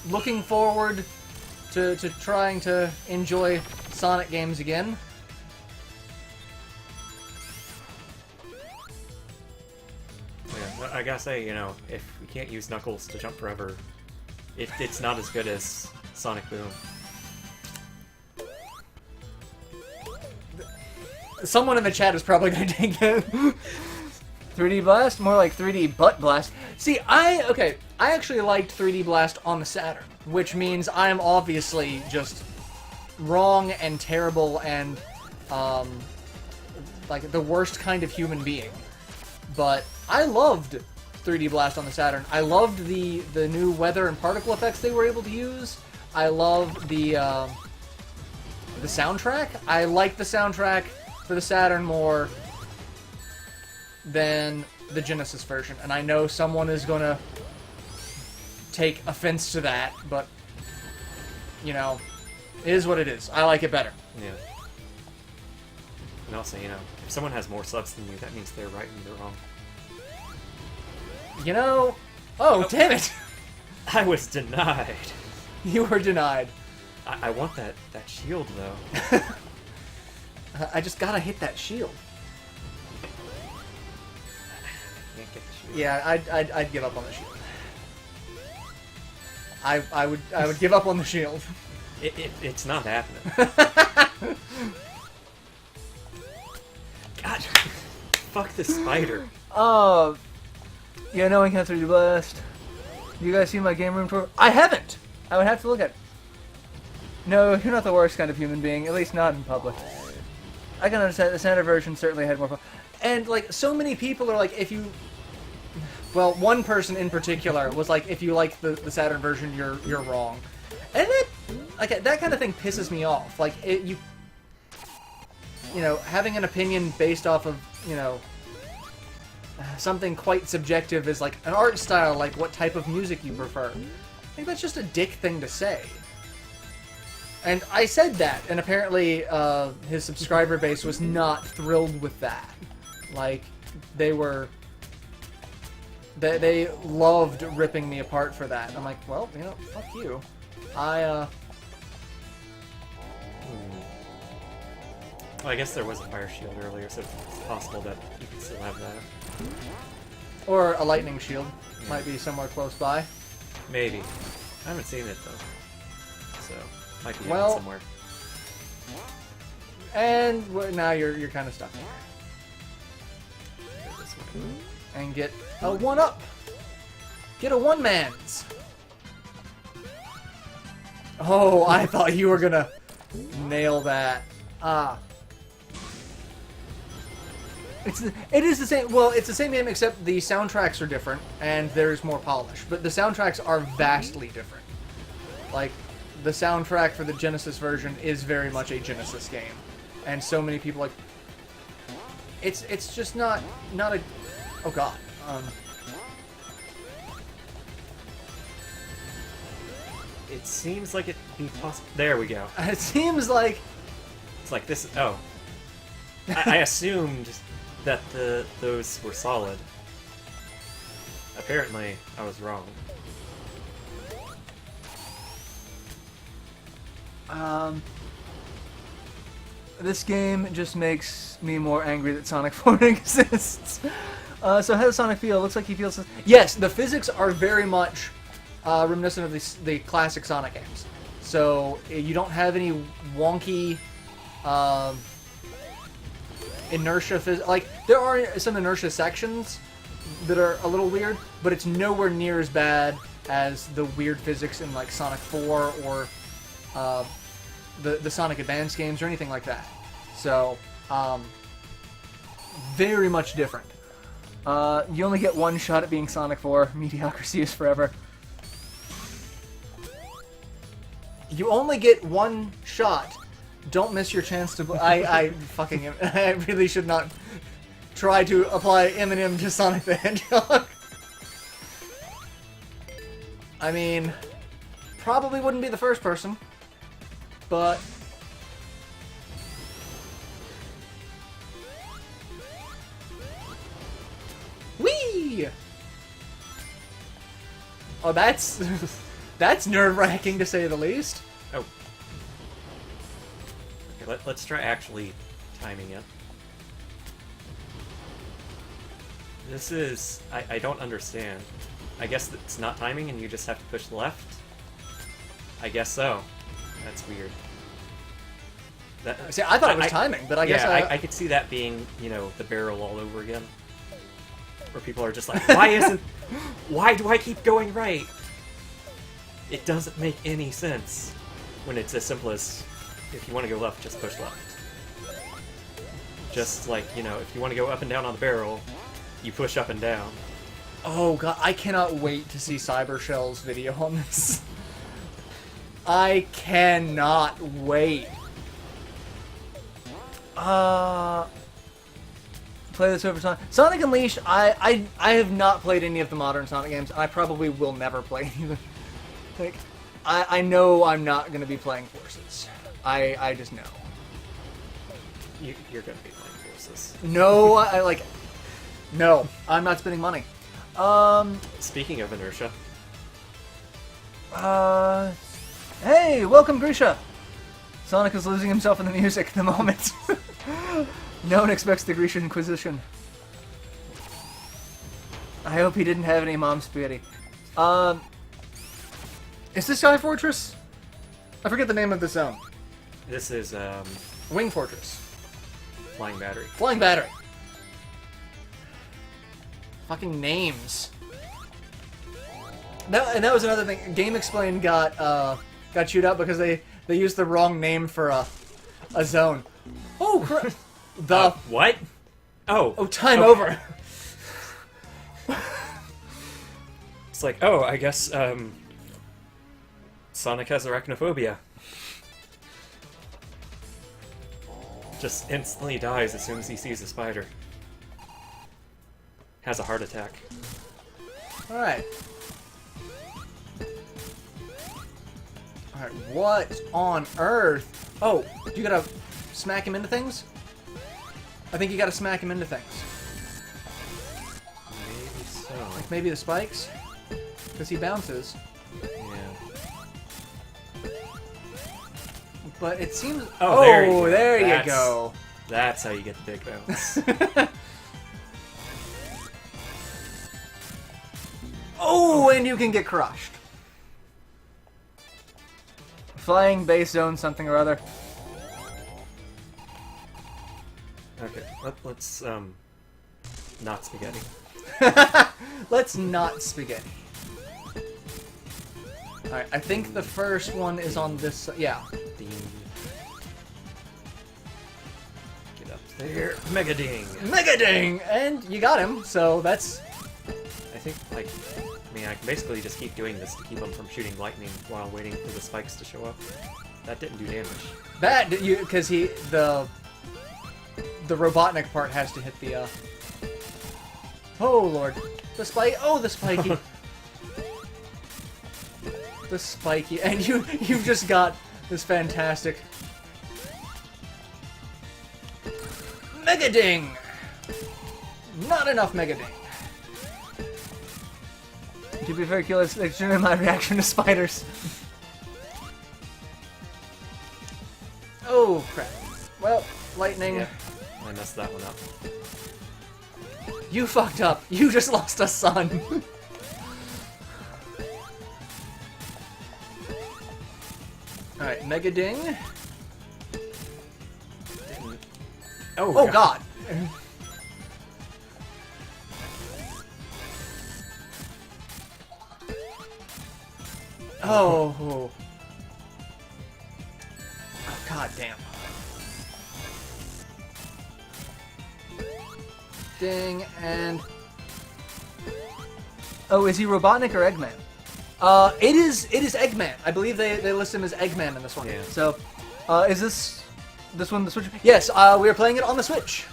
looking forward to trying to enjoy Sonic games again. Yeah, I gotta say, you know, if we can't use Knuckles to jump forever, it's not as good as Sonic Boom. Someone in the chat is probably gonna take it. 3D Blast? More like 3D Butt Blast. See, I actually liked 3D Blast on the Saturn, which means I'm obviously just wrong and terrible and, like, the worst kind of human being. But I loved 3D Blast on the Saturn. I loved the new weather and particle effects they were able to use. I loved the soundtrack. I liked the soundtrack for the Saturn more than the Genesis version, and I know someone is gonna take offense to that, but you know, it is what it is. I like it better. Yeah. And also, you know, if someone has more subs than you, that means they're right and you're wrong. You know... Oh, damn it! I was denied. You were denied. I want that shield, though. I just gotta hit that shield. Can't get the shield. Yeah, I'd give up on the shield. I would give up on the shield. It's not happening. God, fuck the spider. Yeah, no one can 3D Blast. You guys see my game room tour? I haven't! I would have to look at it. No, you're not the worst kind of human being, at least not in public. I can understand the standard version certainly had more fun. And, like, so many people are like, if you... Well, one person in particular was like, if you like the Saturn version, you're wrong. And that kind of thing pisses me off. Like, you know, having an opinion based off of, you know, something quite subjective is like an art style, like what type of music you prefer. I think that's just a dick thing to say. And I said that, and apparently his subscriber base was not thrilled with that. Like, they loved ripping me apart for that. I'm like, well, you know, fuck you. Well, I guess there was a fire shield earlier, so it's possible that you could still have that. Or a lightning shield. Might be somewhere close by. Maybe. I haven't seen it, though. So, might be well, somewhere. And now you're kind of stuck. Go this way. And get a 1-up. Get a one-mans. Oh, I thought you were gonna nail that. It is the same. Well, it's the same game except the soundtracks are different and there's more polish. But the soundtracks are vastly different. Like, the soundtrack for the Genesis version is very much a Genesis game, and so many people like. It's just not a. Oh God. It seems like it'd be possible. There we go. It seems like. It's like this. Oh. I assumed that those were solid. Apparently, I was wrong. This game just makes me more angry that Sonic 4 exists. So how does Sonic feel? Looks like he feels... Yes, the physics are very much reminiscent of the classic Sonic games. So you don't have any wonky inertia... Like, there are some inertia sections that are a little weird, but it's nowhere near as bad as the weird physics in, like, Sonic 4 or... the Sonic Advance games or anything like that. So, very much different. You only get one shot at being Sonic 4. Mediocrity is forever. You only get one shot. Don't miss your chance to... I fucking... I really should not try to apply Eminem to Sonic the Hedgehog. I mean, probably wouldn't be the first person. But whee! Oh, that's that's nerve-wracking to say the least. Oh. Okay, let's try actually timing it. This is... I don't understand. I guess it's not timing and you just have to push left? I guess so. That's weird. See, I thought it was timing, but I guess... I could see that being, you know, the barrel all over again. Where people are just like, why do I keep going right? It doesn't make any sense when it's as simple as, if you want to go left, just push left. Just like, you know, if you want to go up and down on the barrel, you push up and down. Oh god, I cannot wait to see Cybershell's video on this. I cannot wait. Play this over time. Sonic Unleashed, I have not played any of the modern Sonic games. I probably will never play any of them. Like, I know I'm not going to be playing Forces. I just know. You're going to be playing Forces. No, no, I'm not spending money. Speaking of inertia. Hey, welcome, Grisha! Sonic is losing himself in the music at the moment. No one expects the Grisha Inquisition. I hope he didn't have any mom spaghetti. Is this Sky Fortress? I forget the name of the zone. This is, Wing Fortress. Flying Battery. Flying Battery. Fucking names. And that was another thing. GameXplain got chewed out because they used the wrong name for a zone. Oh crap! What? Oh, time okay. over. It's like, oh, I guess Sonic has arachnophobia. Just instantly dies as soon as he sees a spider. Has a heart attack. Alright. Alright, what on earth? Oh, you gotta smack him into things? I think you gotta smack him into things. Maybe so. Like maybe the spikes? Because he bounces. Yeah. But it seems... Oh, there you go. That's how you get the big bounce. Oh, and you can get crushed. Flying base zone something or other. Okay, let's not spaghetti. Let's not spaghetti. Alright, I think the first one is on this... Yeah. Ding. Get up there. Mega Ding! Mega Ding! And you got him, so that's... I think, like... I mean, I can basically just keep doing this to keep him from shooting lightning while waiting for the spikes to show up. That didn't do damage. That, because the Robotnik part has to hit the, Oh, Lord. The spike... Oh, the spiky. The spiky. And you've just got this fantastic... Mega Ding! Not enough Mega Ding. To be very curious, in my reaction to spiders. Oh, crap. Well, lightning. Yeah, I messed that one up. You fucked up. You just lost a son. Alright, Mega Ding. Didn't... Oh, God. Oh. Oh, God damn. Ding, and... Oh, is he Robotnik or Eggman? It is Eggman. I believe they list him as Eggman in this one. Yeah. So, is this one the Switch? Yes, we are playing it on the Switch.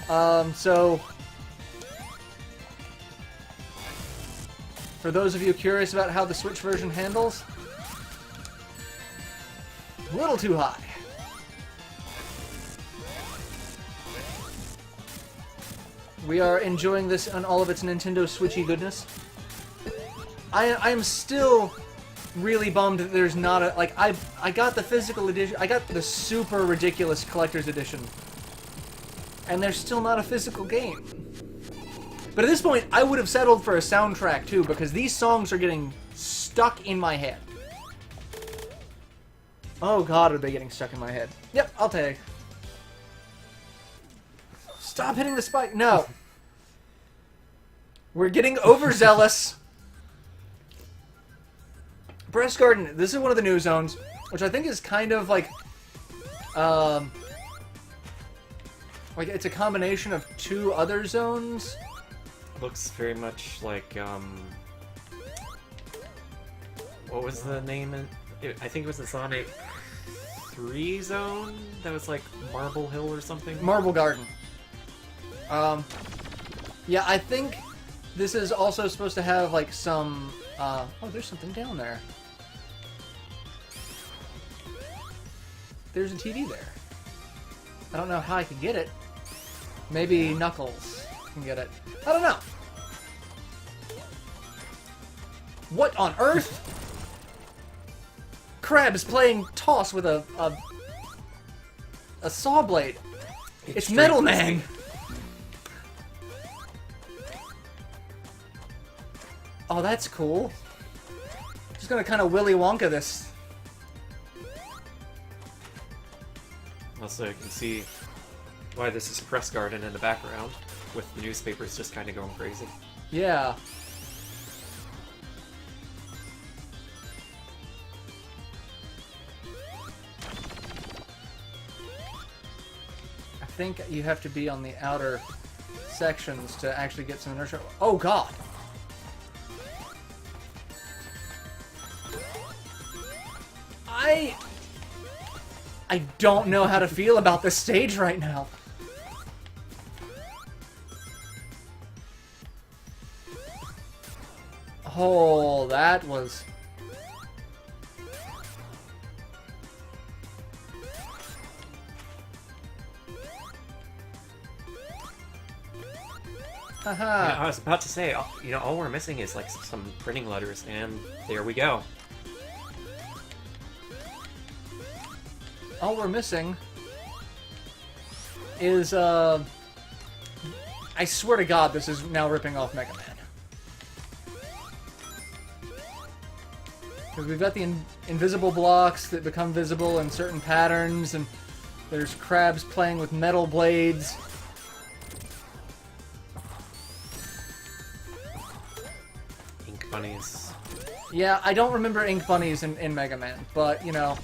So... For those of you curious about how the Switch version handles, a little too high. We are enjoying this on all of its Nintendo Switchy goodness. I am still really bummed that there's not a... Like, I got the physical edition, I got the super ridiculous collector's edition, and there's still not a physical game. But at this point, I would have settled for a soundtrack, too, because these songs are getting stuck in my head. Oh god, are they getting stuck in my head. Yep, I'll take. Stop hitting the spike. No. We're getting overzealous. Press Garden, this is one of the new zones, which I think is kind of like it's a combination of two other zones. Looks very much like, what was the name? I think it was the Sonic 3 zone? That was like Marble Hill or something? Marble Garden. Yeah, I think this is also supposed to have like some, oh, there's something down there. There's a TV there. I don't know how I can get it. Maybe Knuckles can get it. I don't know. What on earth? Crab is playing toss with a saw blade. It's Metal Man. Oh, that's cool. Just gonna kind of Willy Wonka this. Also, you can see why this is Press Garden in the background, with the newspapers just kind of going crazy. Yeah. I think you have to be on the outer sections to actually get some inertia. Oh god! I don't know how to feel about this stage right now. Oh, that was... Haha. I was about to say, you know, all we're missing is like some printing letters, and there we go. All we're missing is, I swear to God, this is now ripping off Mega Man. Because we've got the invisible blocks that become visible in certain patterns, and there's crabs playing with metal blades. Ink bunnies. Yeah, I don't remember Ink Bunnies in Mega Man, but, you know...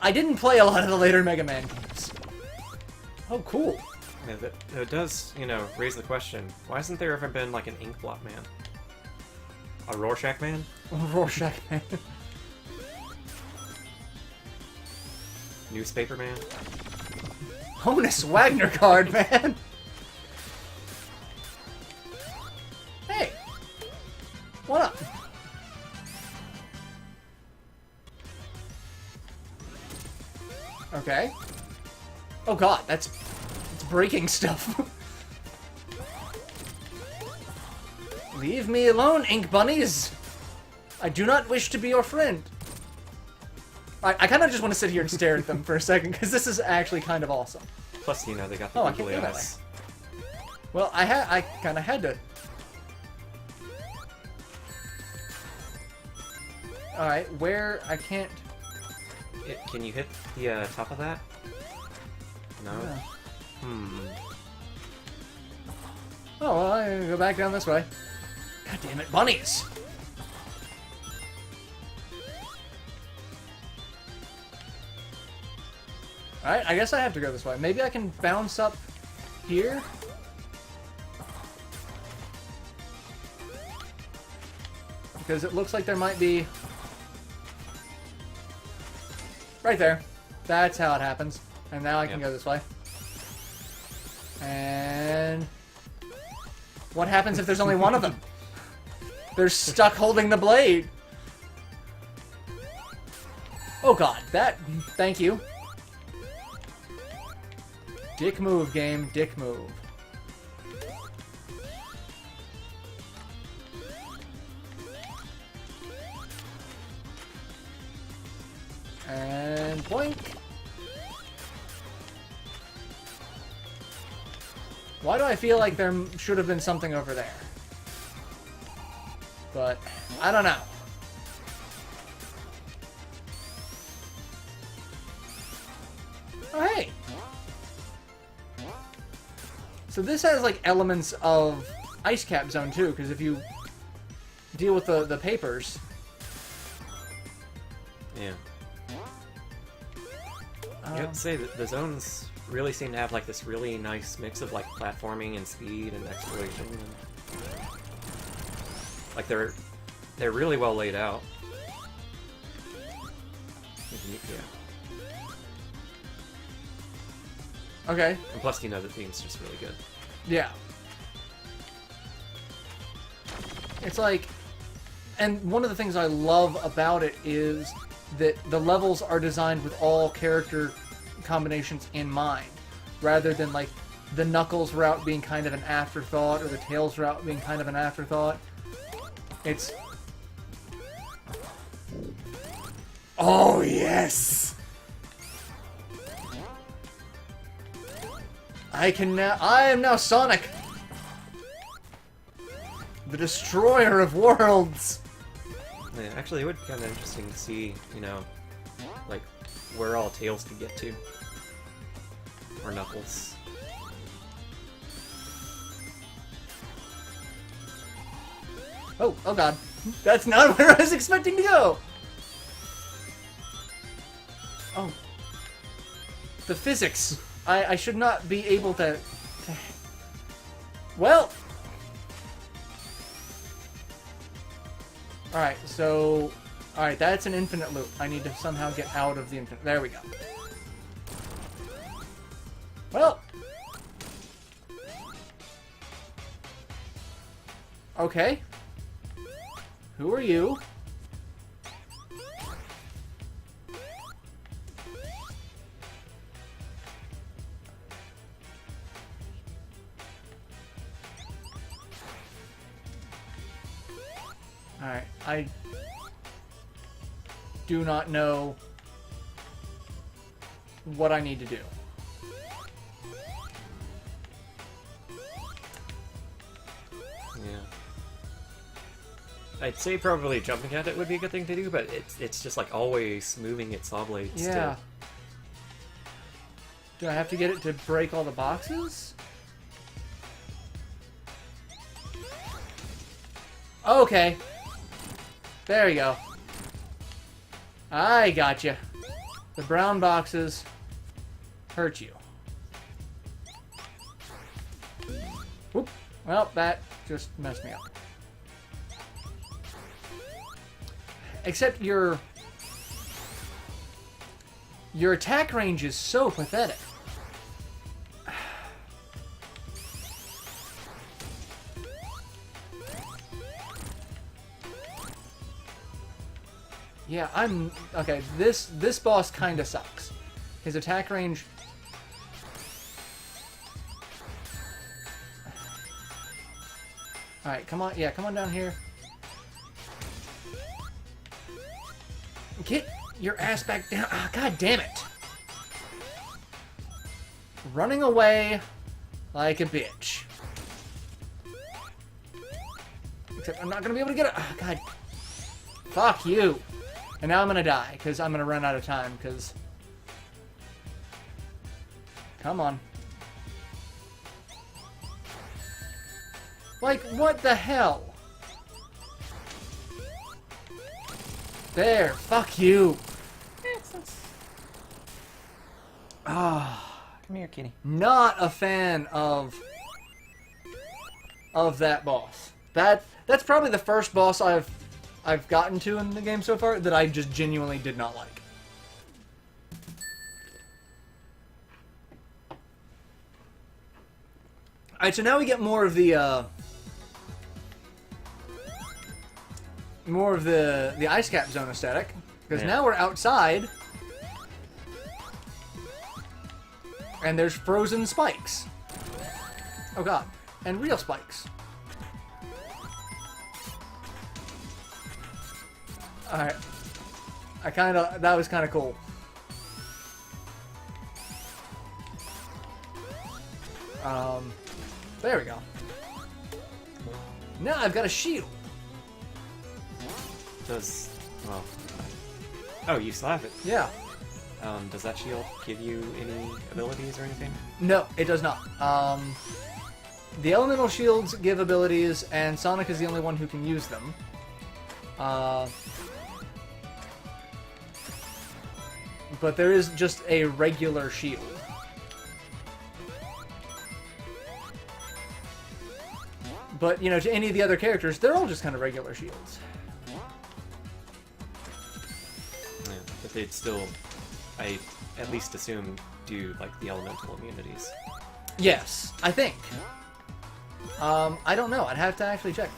I didn't play a lot of the later Mega Man games. Oh, cool. Yeah, that does, you know, raise the question. Why hasn't there ever been, like, an Ink Blot Man? A Rorschach Man? Rorschach Man. Newspaper Man? Honus Wagner card, man! Hey! What up? Okay. Oh god, it's breaking stuff. Leave me alone, Ink Bunnies! I do not wish to be your friend. I kind of just want to sit here and stare at them for a second, because this is actually kind of awesome. Plus, you know, they got the Oh, I can't googly go that eyes. Well, I kind of had to. Alright, where I can't... Can you hit the top of that? No? Yeah. Hmm. Oh, well, I gotta go back down this way. God damn it, bunnies! Alright, I guess I have to go this way. Maybe I can bounce up here? Because it looks like there might be... Right there. That's how it happens. And now I can go this way. And... What happens if there's only one of them? They're stuck holding the blade. Oh god, that... Thank you. Dick move, game. Dick move. And boink. Why do I feel like there should have been something over there? But, I don't know. Oh, hey! So this has, like, elements of Ice Cap Zone, too, because if you deal with the papers... Yeah. You have to say that the zones really seem to have, like, this really nice mix of, like, platforming and speed and exploration. And... Like, they're really well laid out. Yeah. Okay. And plus, you know, the theme's just really good. Yeah. It's like... And one of the things I love about it is that the levels are designed with all character combinations in mind, rather than, like, the Knuckles route being kind of an afterthought, or the Tails route being kind of an afterthought. It's... Oh, yes! I am now Sonic! The destroyer of worlds! Yeah, actually, it would be kind of interesting to see, you know, like, where all Tails could get to. Or Knuckles. Oh god. That's not where I was expecting to go! Oh. The physics. I should not be able to... Well... Alright, so... Alright, that's an infinite loop. I need to somehow get out of the infinite... There we go. Well... Okay. Who are you? Alright, I do not know what I need to do. Yeah. I'd say probably jumping at it would be a good thing to do, but it's just like always moving its saw blades. Yeah. Do I have to get it to break all the boxes? Okay. There you go. I got you. The brown boxes hurt you. Whoop. Well, that just messed me up. Except your attack range is so pathetic. Yeah, okay, this boss kind of sucks. His attack range... Alright, come on. Yeah, come on down here. Get your ass back down. Ah, God damn it. Running away like a bitch. Except I'm not going to be able to get it. Oh, God. Fuck you. And now I'm going to die, because I'm going to run out of time, because... Come on. Like, what the hell? There. Fuck you. Ah. Come here, kitty. Not a fan of that boss. That's probably the first boss I've gotten to in the game so far that I just genuinely did not like. Alright, so now we get more of the ice cap zone aesthetic, because now we're outside and there's frozen spikes. Oh god, and real spikes. Alright. That was kind of cool. There we go. Now I've got a shield. Oh, you still have it. Yeah. Does that shield give you any abilities or anything? No, it does not. The elemental shields give abilities, and Sonic is the only one who can use them. But there is just a regular shield. But, you know, to any of the other characters, they're all just kind of regular shields. Yeah, but they'd still, I at least assume, do, like, the elemental immunities. Yes, I think. I don't know. I'd have to actually check.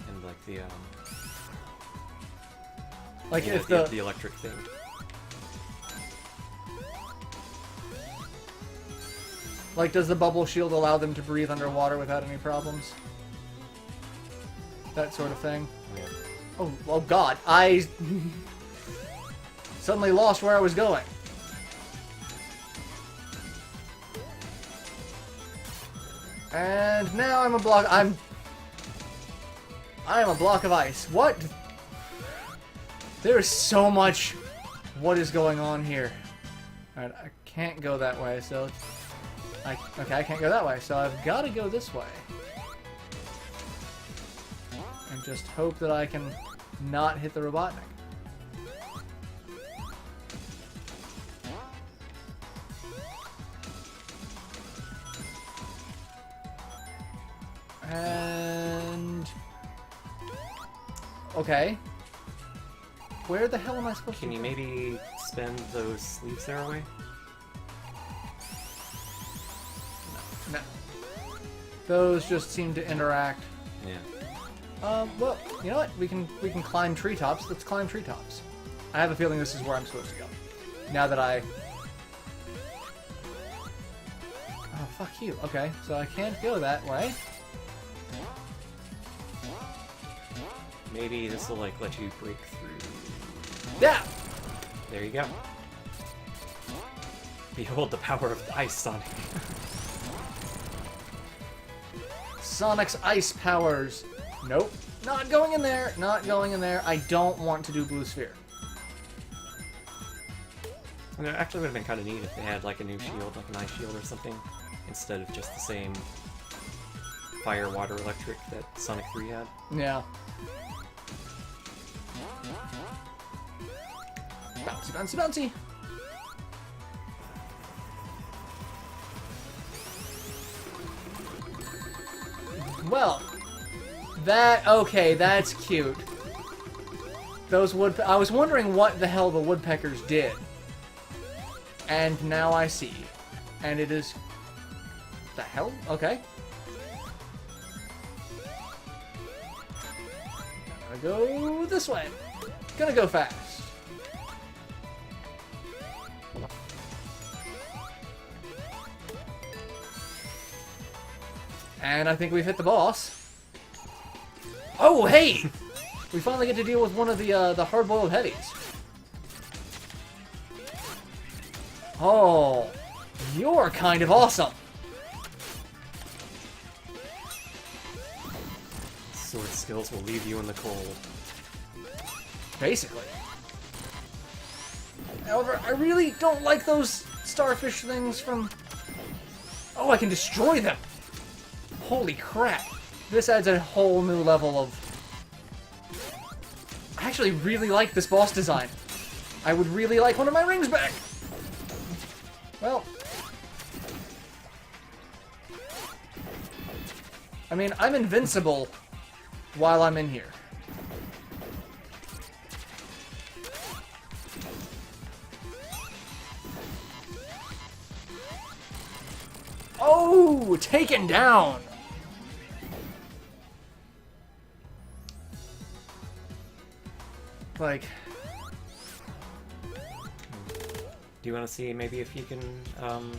And, like, the, like, if the electric thing. Like, does the bubble shield allow them to breathe underwater without any problems? That sort of thing. Yeah. Oh god, I suddenly lost where I was going. And now I'm a block. I am a block of ice. What? There is so much. What is going on here? Alright, I can't go that way, so... Okay, I can't go that way, so I've got to go this way. And just hope that I can not hit the Robotnik. And... Okay. Where the hell am I supposed to go? Can you maybe spend those sleeves there away? No. Those just seem to interact. Yeah. Well, you know what? We can climb treetops. Let's climb treetops. I have a feeling this is where I'm supposed to go. Now that I... Oh, fuck you. Okay, so I can't go that way. Maybe this will, like, let you break through. Yeah! There you go. Behold the power of the Ice Sonic. Sonic's ice powers. Nope. Not going in there. Not going in there. I don't want to do Blue Sphere. And it actually would have been kind of neat if they had, like, a new shield, like an ice shield or something, instead of just the same fire, water, electric that Sonic 3 had. Yeah. Bouncy, bouncy, bouncy. Well, okay, that's cute. Those I was wondering what the hell the woodpeckers did. And now I see. And it is... The hell? Okay. Gonna go this way. Gonna go fast. And I think we've hit the boss. Oh, hey! We finally get to deal with one of the hard-boiled heavies. Oh, you're kind of awesome. Sword skills will leave you in the cold. Basically. However, I really don't like those starfish things from... Oh, I can destroy them! Holy crap. This adds a whole new level of... I actually really like this boss design. I would really like one of my rings back! Well... I mean, I'm invincible while I'm in here. Oh! Taken down! Like... Do you want to see maybe if you can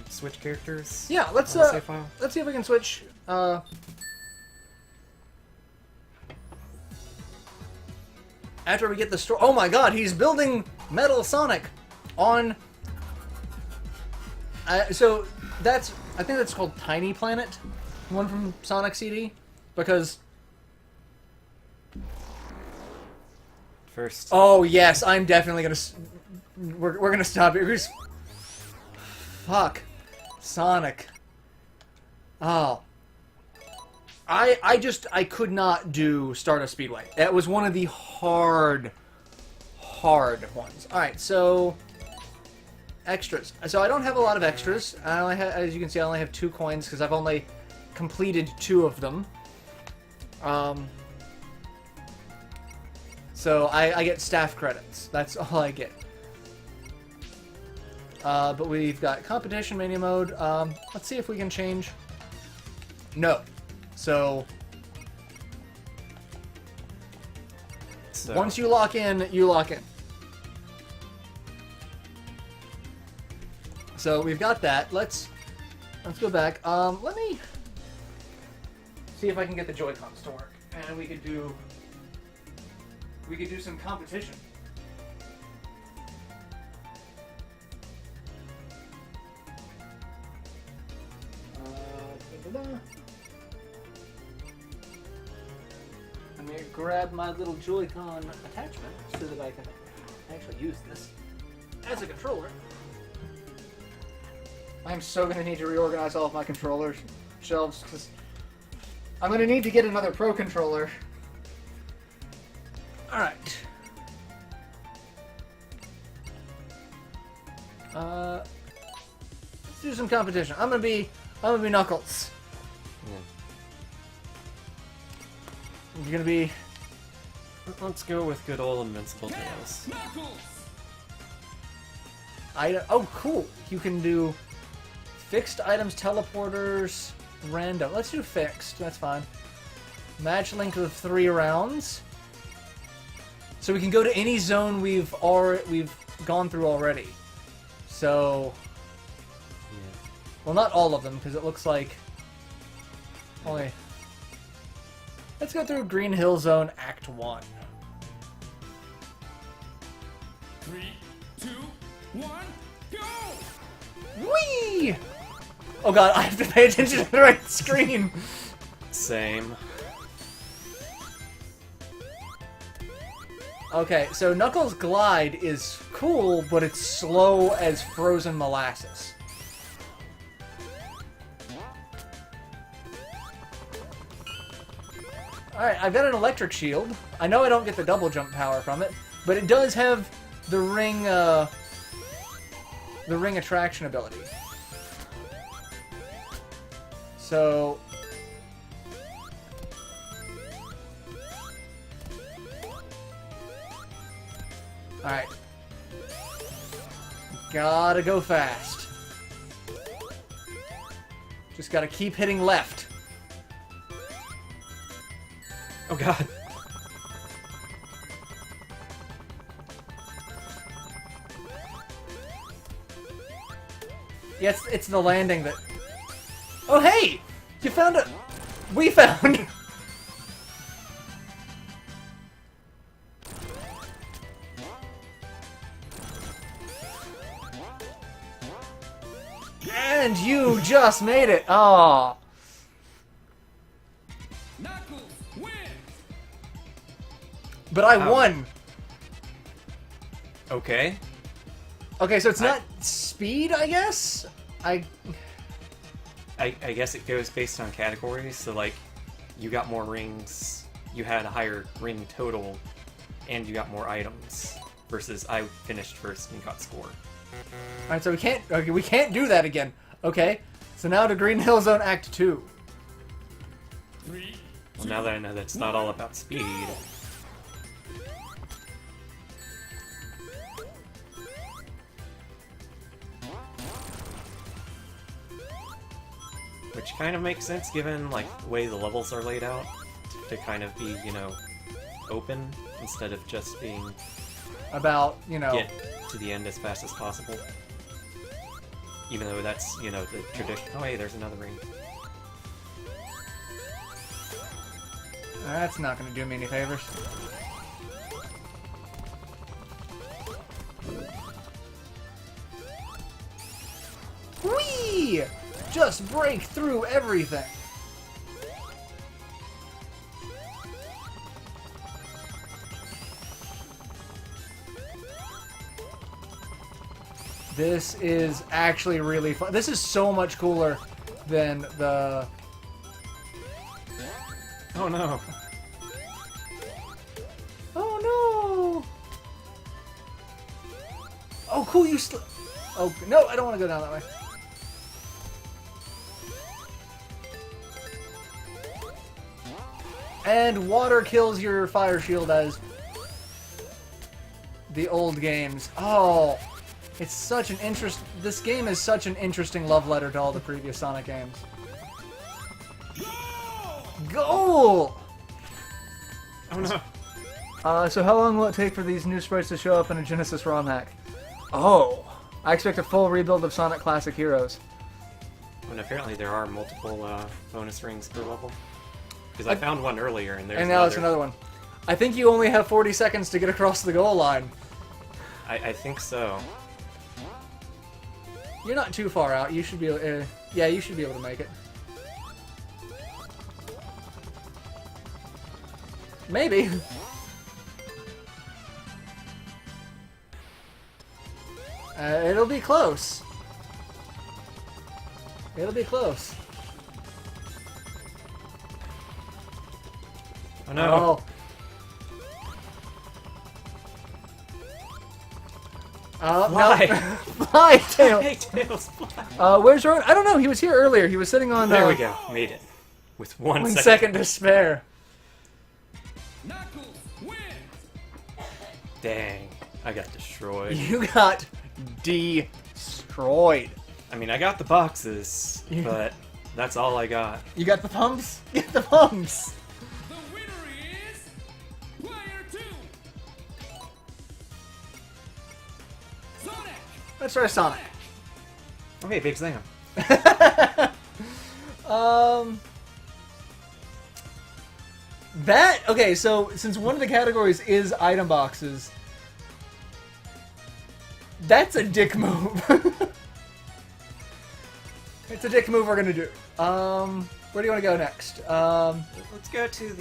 switch characters? Yeah, let's on the save file? let's see if we can switch. After we get the story. Oh my God, he's building Metal Sonic on. So that's I think that's called Tiny Planet, one from Sonic CD, because. First. Oh yes, I'm definitely gonna. We're gonna stop here. Fuck, Sonic. Oh. I could not do Stardust Speedway. That was one of the hard ones. Alright, so... Extras. So I don't have a lot of extras. I only have, as you can see, I only have 2 coins because I've only completed 2 of them. So I get staff credits. That's all I get. But we've got competition mania mode. Let's see if we can change. No. So once you lock in, you lock in. So we've got that. Let's go back. Let me see if I can get the Joy-Cons to work, and we could do some competition. I'm gonna grab my little Joy-Con attachment so that I can actually use this as a controller. I'm so gonna need to reorganize all of my controller shelves because I'm gonna need to get another Pro controller. All right. Let's do some competition. I'm gonna be Knuckles. You're gonna be. Let's go with good old Invincible Tails. Oh, cool. You can do fixed items, teleporters, random. Let's do fixed. That's fine. Match length of 3 rounds. So we can go to any zone we've gone through already. So. Yeah. Well, not all of them, because it looks like only. Let's go through Green Hill Zone Act 1. 3, 2, 1, go! Whee! Oh god, I have to pay attention to the right screen. Same. Okay, so Knuckles' glide is cool, but it's slow as frozen molasses. Alright, I've got an electric shield. I know I don't get the double jump power from it, but it does have the ring attraction ability. So alright. Gotta go fast. Just gotta keep hitting left. Oh god. Yeah, it's the landing that... Oh, hey! You found a... We found... And you just made it! Aw. Knuckles, win! But I won! Okay. Okay, so it's not speed, I guess? I guess it goes based on categories, so like, you got more rings, you had a higher ring total, and you got more items, versus I finished first and got score. Alright, so we can't do that again. Okay, so now to Green Hill Zone Act 2. 3, Well, now that I know that it's not all about speed, which kind of makes sense given like the way the levels are laid out, to kind of be, you know, open instead of just being About, you know... get to the end as fast as possible. Even though that's, you know, the tradition. Oh hey, there's another ring. That's not gonna do me any favors. Whee! Just break through everything! This is actually really fun. This is so much cooler than the... Oh no! Oh no! Oh cool, you Oh, no, I don't want to go down that way. And water kills your fire shield as the old games. Oh, it's such an this game is such an interesting love letter to all the previous Sonic games. Goal! Oh no! So how long will it take for these new sprites to show up in a Genesis ROM hack? Oh, I expect a full rebuild of Sonic Classic Heroes. And apparently there are multiple bonus rings per level. Because I found one earlier, and there's And now there's another one. I think you only have 40 seconds to get across the goal line. I think so. You're not too far out. You should be able, yeah, you should be able to make it. Maybe. It'll be close. It'll be close. Oh no! Fly! No. Fly, Tails! Hey, Tails, fly! Where's Ron? I don't know. He was here earlier. He was sitting on. There we go. Made it. With one One second. second to spare. Knuckles, win! Dang. I got destroyed. You got destroyed. I mean, I got the boxes, but that's all I got. You got the pumps? Get the pumps! The winner is player 2. Sonic. Let's try Sonic. Okay, Big Sam. Okay, so since one of the categories is item boxes, that's a dick move. It's a dick move we're gonna do. Where do you want to go next? Let's go to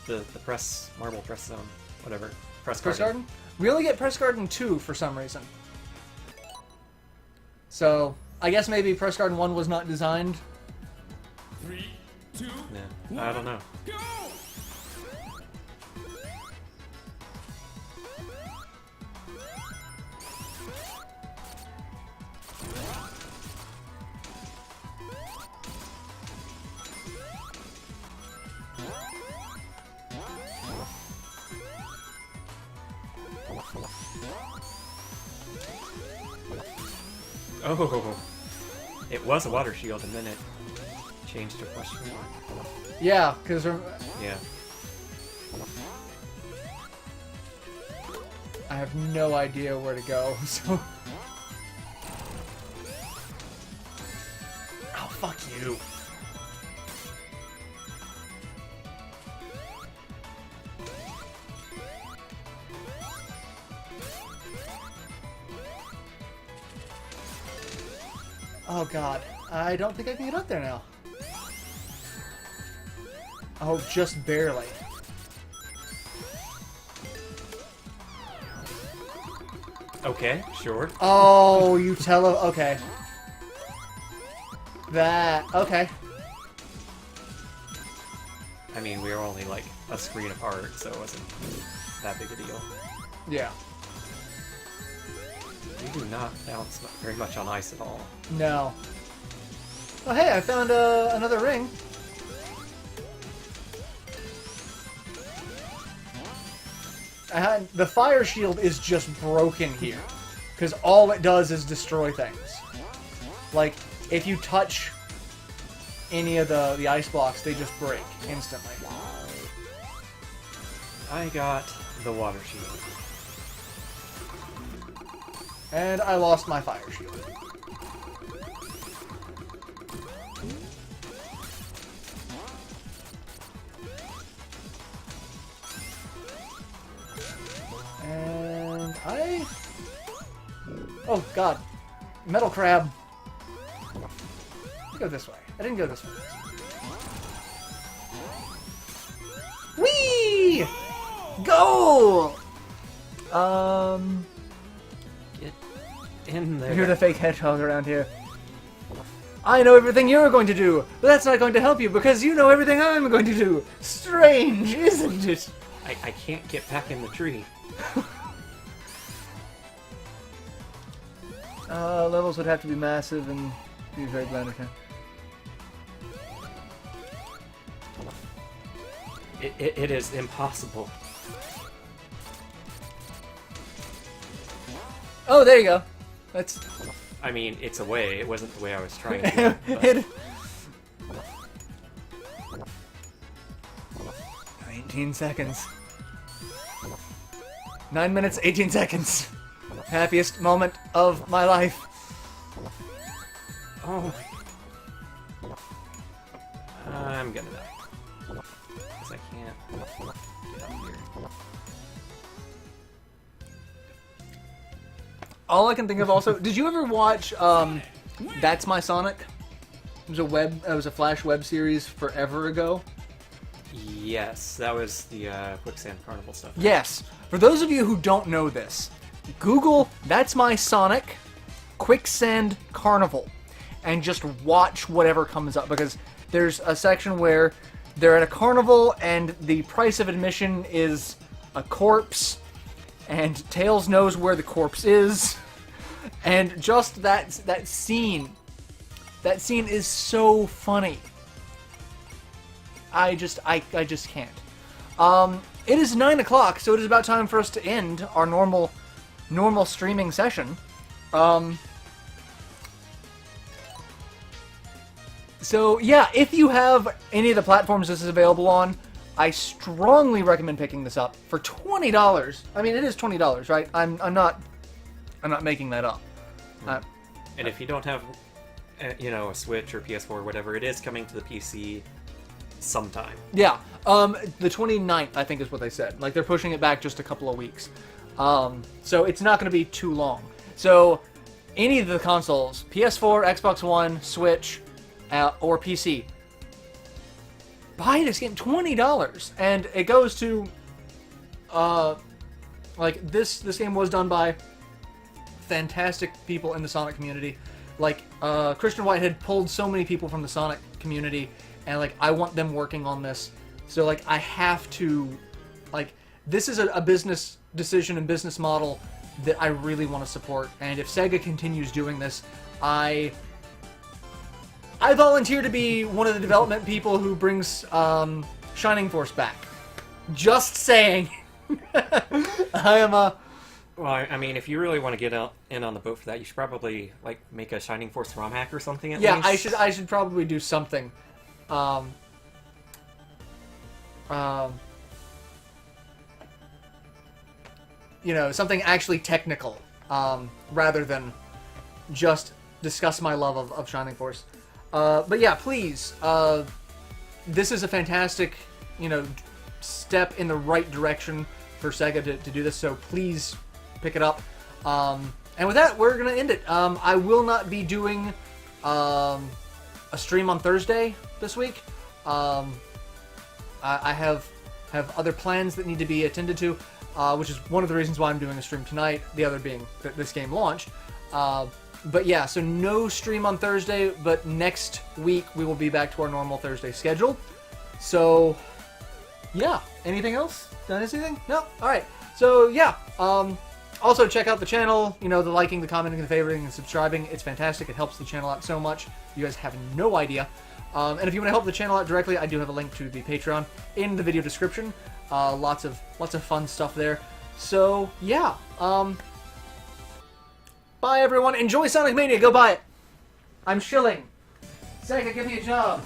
the press marble press zone, whatever. Press Garden? We only get Press Garden 2 for some reason. So, I guess maybe Press Garden 1 was not designed. 3, 2, Yeah, I don't know. go! Oh, it was a water shield, and then it changed to a question mark. Yeah, because Yeah. I have no idea where to go, so... Oh, fuck you. Oh god, I don't think I can get up there now. Oh, just barely. Okay, sure. Oh, you okay. Okay. I mean, we were only like a screen apart, so it wasn't that big a deal. Yeah. We do not bounce very much on ice at all. No. Oh, hey, I found another ring. The fire shield is just broken here. Because all it does is destroy things. Like, if you touch any of the ice blocks, they just break instantly. I got the water shield. And I lost my fire shield. And oh god. Metal crab. Let's go this way. I didn't go this way. Whee! Goal! Get in there. You're the fake hedgehog around here. I know everything you're going to do, but that's not going to help you because you know everything I'm going to do. Strange, isn't it? I can't get back in the tree. Levels would have to be massive and be very blender. It is impossible. Oh, there you go. That's... I mean, it's a way. It wasn't the way I was trying to. It... 19 seconds. 9 minutes, 18 seconds. Happiest moment of my life. Oh my. I'm gonna die. Because I can't get up here. All I can think of also... Did you ever watch, That's My Sonic? It was a Flash web series forever ago. Yes, that was the Quicksand Carnival stuff. Yes. For those of you who don't know this, Google That's My Sonic Quicksand Carnival and just watch whatever comes up, because there's a section where they're at a carnival and the price of admission is a corpse and Tails knows where the corpse is, and just that scene is so funny. I just can't. It is 9 o'clock, so it is about time for us to end our normal streaming session. So yeah, if you have any of the platforms this is available on, I strongly recommend picking this up for $20. I mean, it is $20, right? I'm not making that up. And if you don't have, a Switch or PS4 or whatever, it is coming to the PC sometime. Yeah, the 29th, I think is what they said. Like, they're pushing it back just a couple of weeks. So it's not going to be too long. So any of the consoles, PS4, Xbox One, Switch, or PC, buy this game, $20, and it goes to, like, this game was done by fantastic people in the Sonic community. Like, Christian Whitehead pulled so many people from the Sonic community, and, like, I want them working on this. So, like, I have to, like, this is a business decision and business model that I really want to support, and if Sega continues doing this, I volunteer to be one of the development people who brings Shining Force back. Just saying. I am Well, I mean, if you really want to get in on the boat for that, you should probably like make a Shining Force ROM hack or something. At Yeah, least. I should probably do something. You know, something actually technical, rather than just discuss my love of Shining Force. But yeah, please, this is a fantastic, you know, step in the right direction for Sega to do this, so please pick it up. And with that, we're going to end it. I will not be doing a stream on Thursday this week. I have other plans that need to be attended to, which is one of the reasons why I'm doing a stream tonight, the other being that this game launched. But yeah, so no stream on Thursday, but next week we will be back to our normal Thursday schedule. So, yeah. Anything else? Did I miss anything? No? Alright. So, yeah. Also, check out the channel. You know, the liking, the commenting, the favoriting, and subscribing. It's fantastic. It helps the channel out so much. You guys have no idea. And if you want to help the channel out directly, I do have a link to the Patreon in the video description. Lots of fun stuff there. So, yeah. Bye, everyone. Enjoy Sonic Mania. Go buy it. I'm shilling. Sega, give me a job.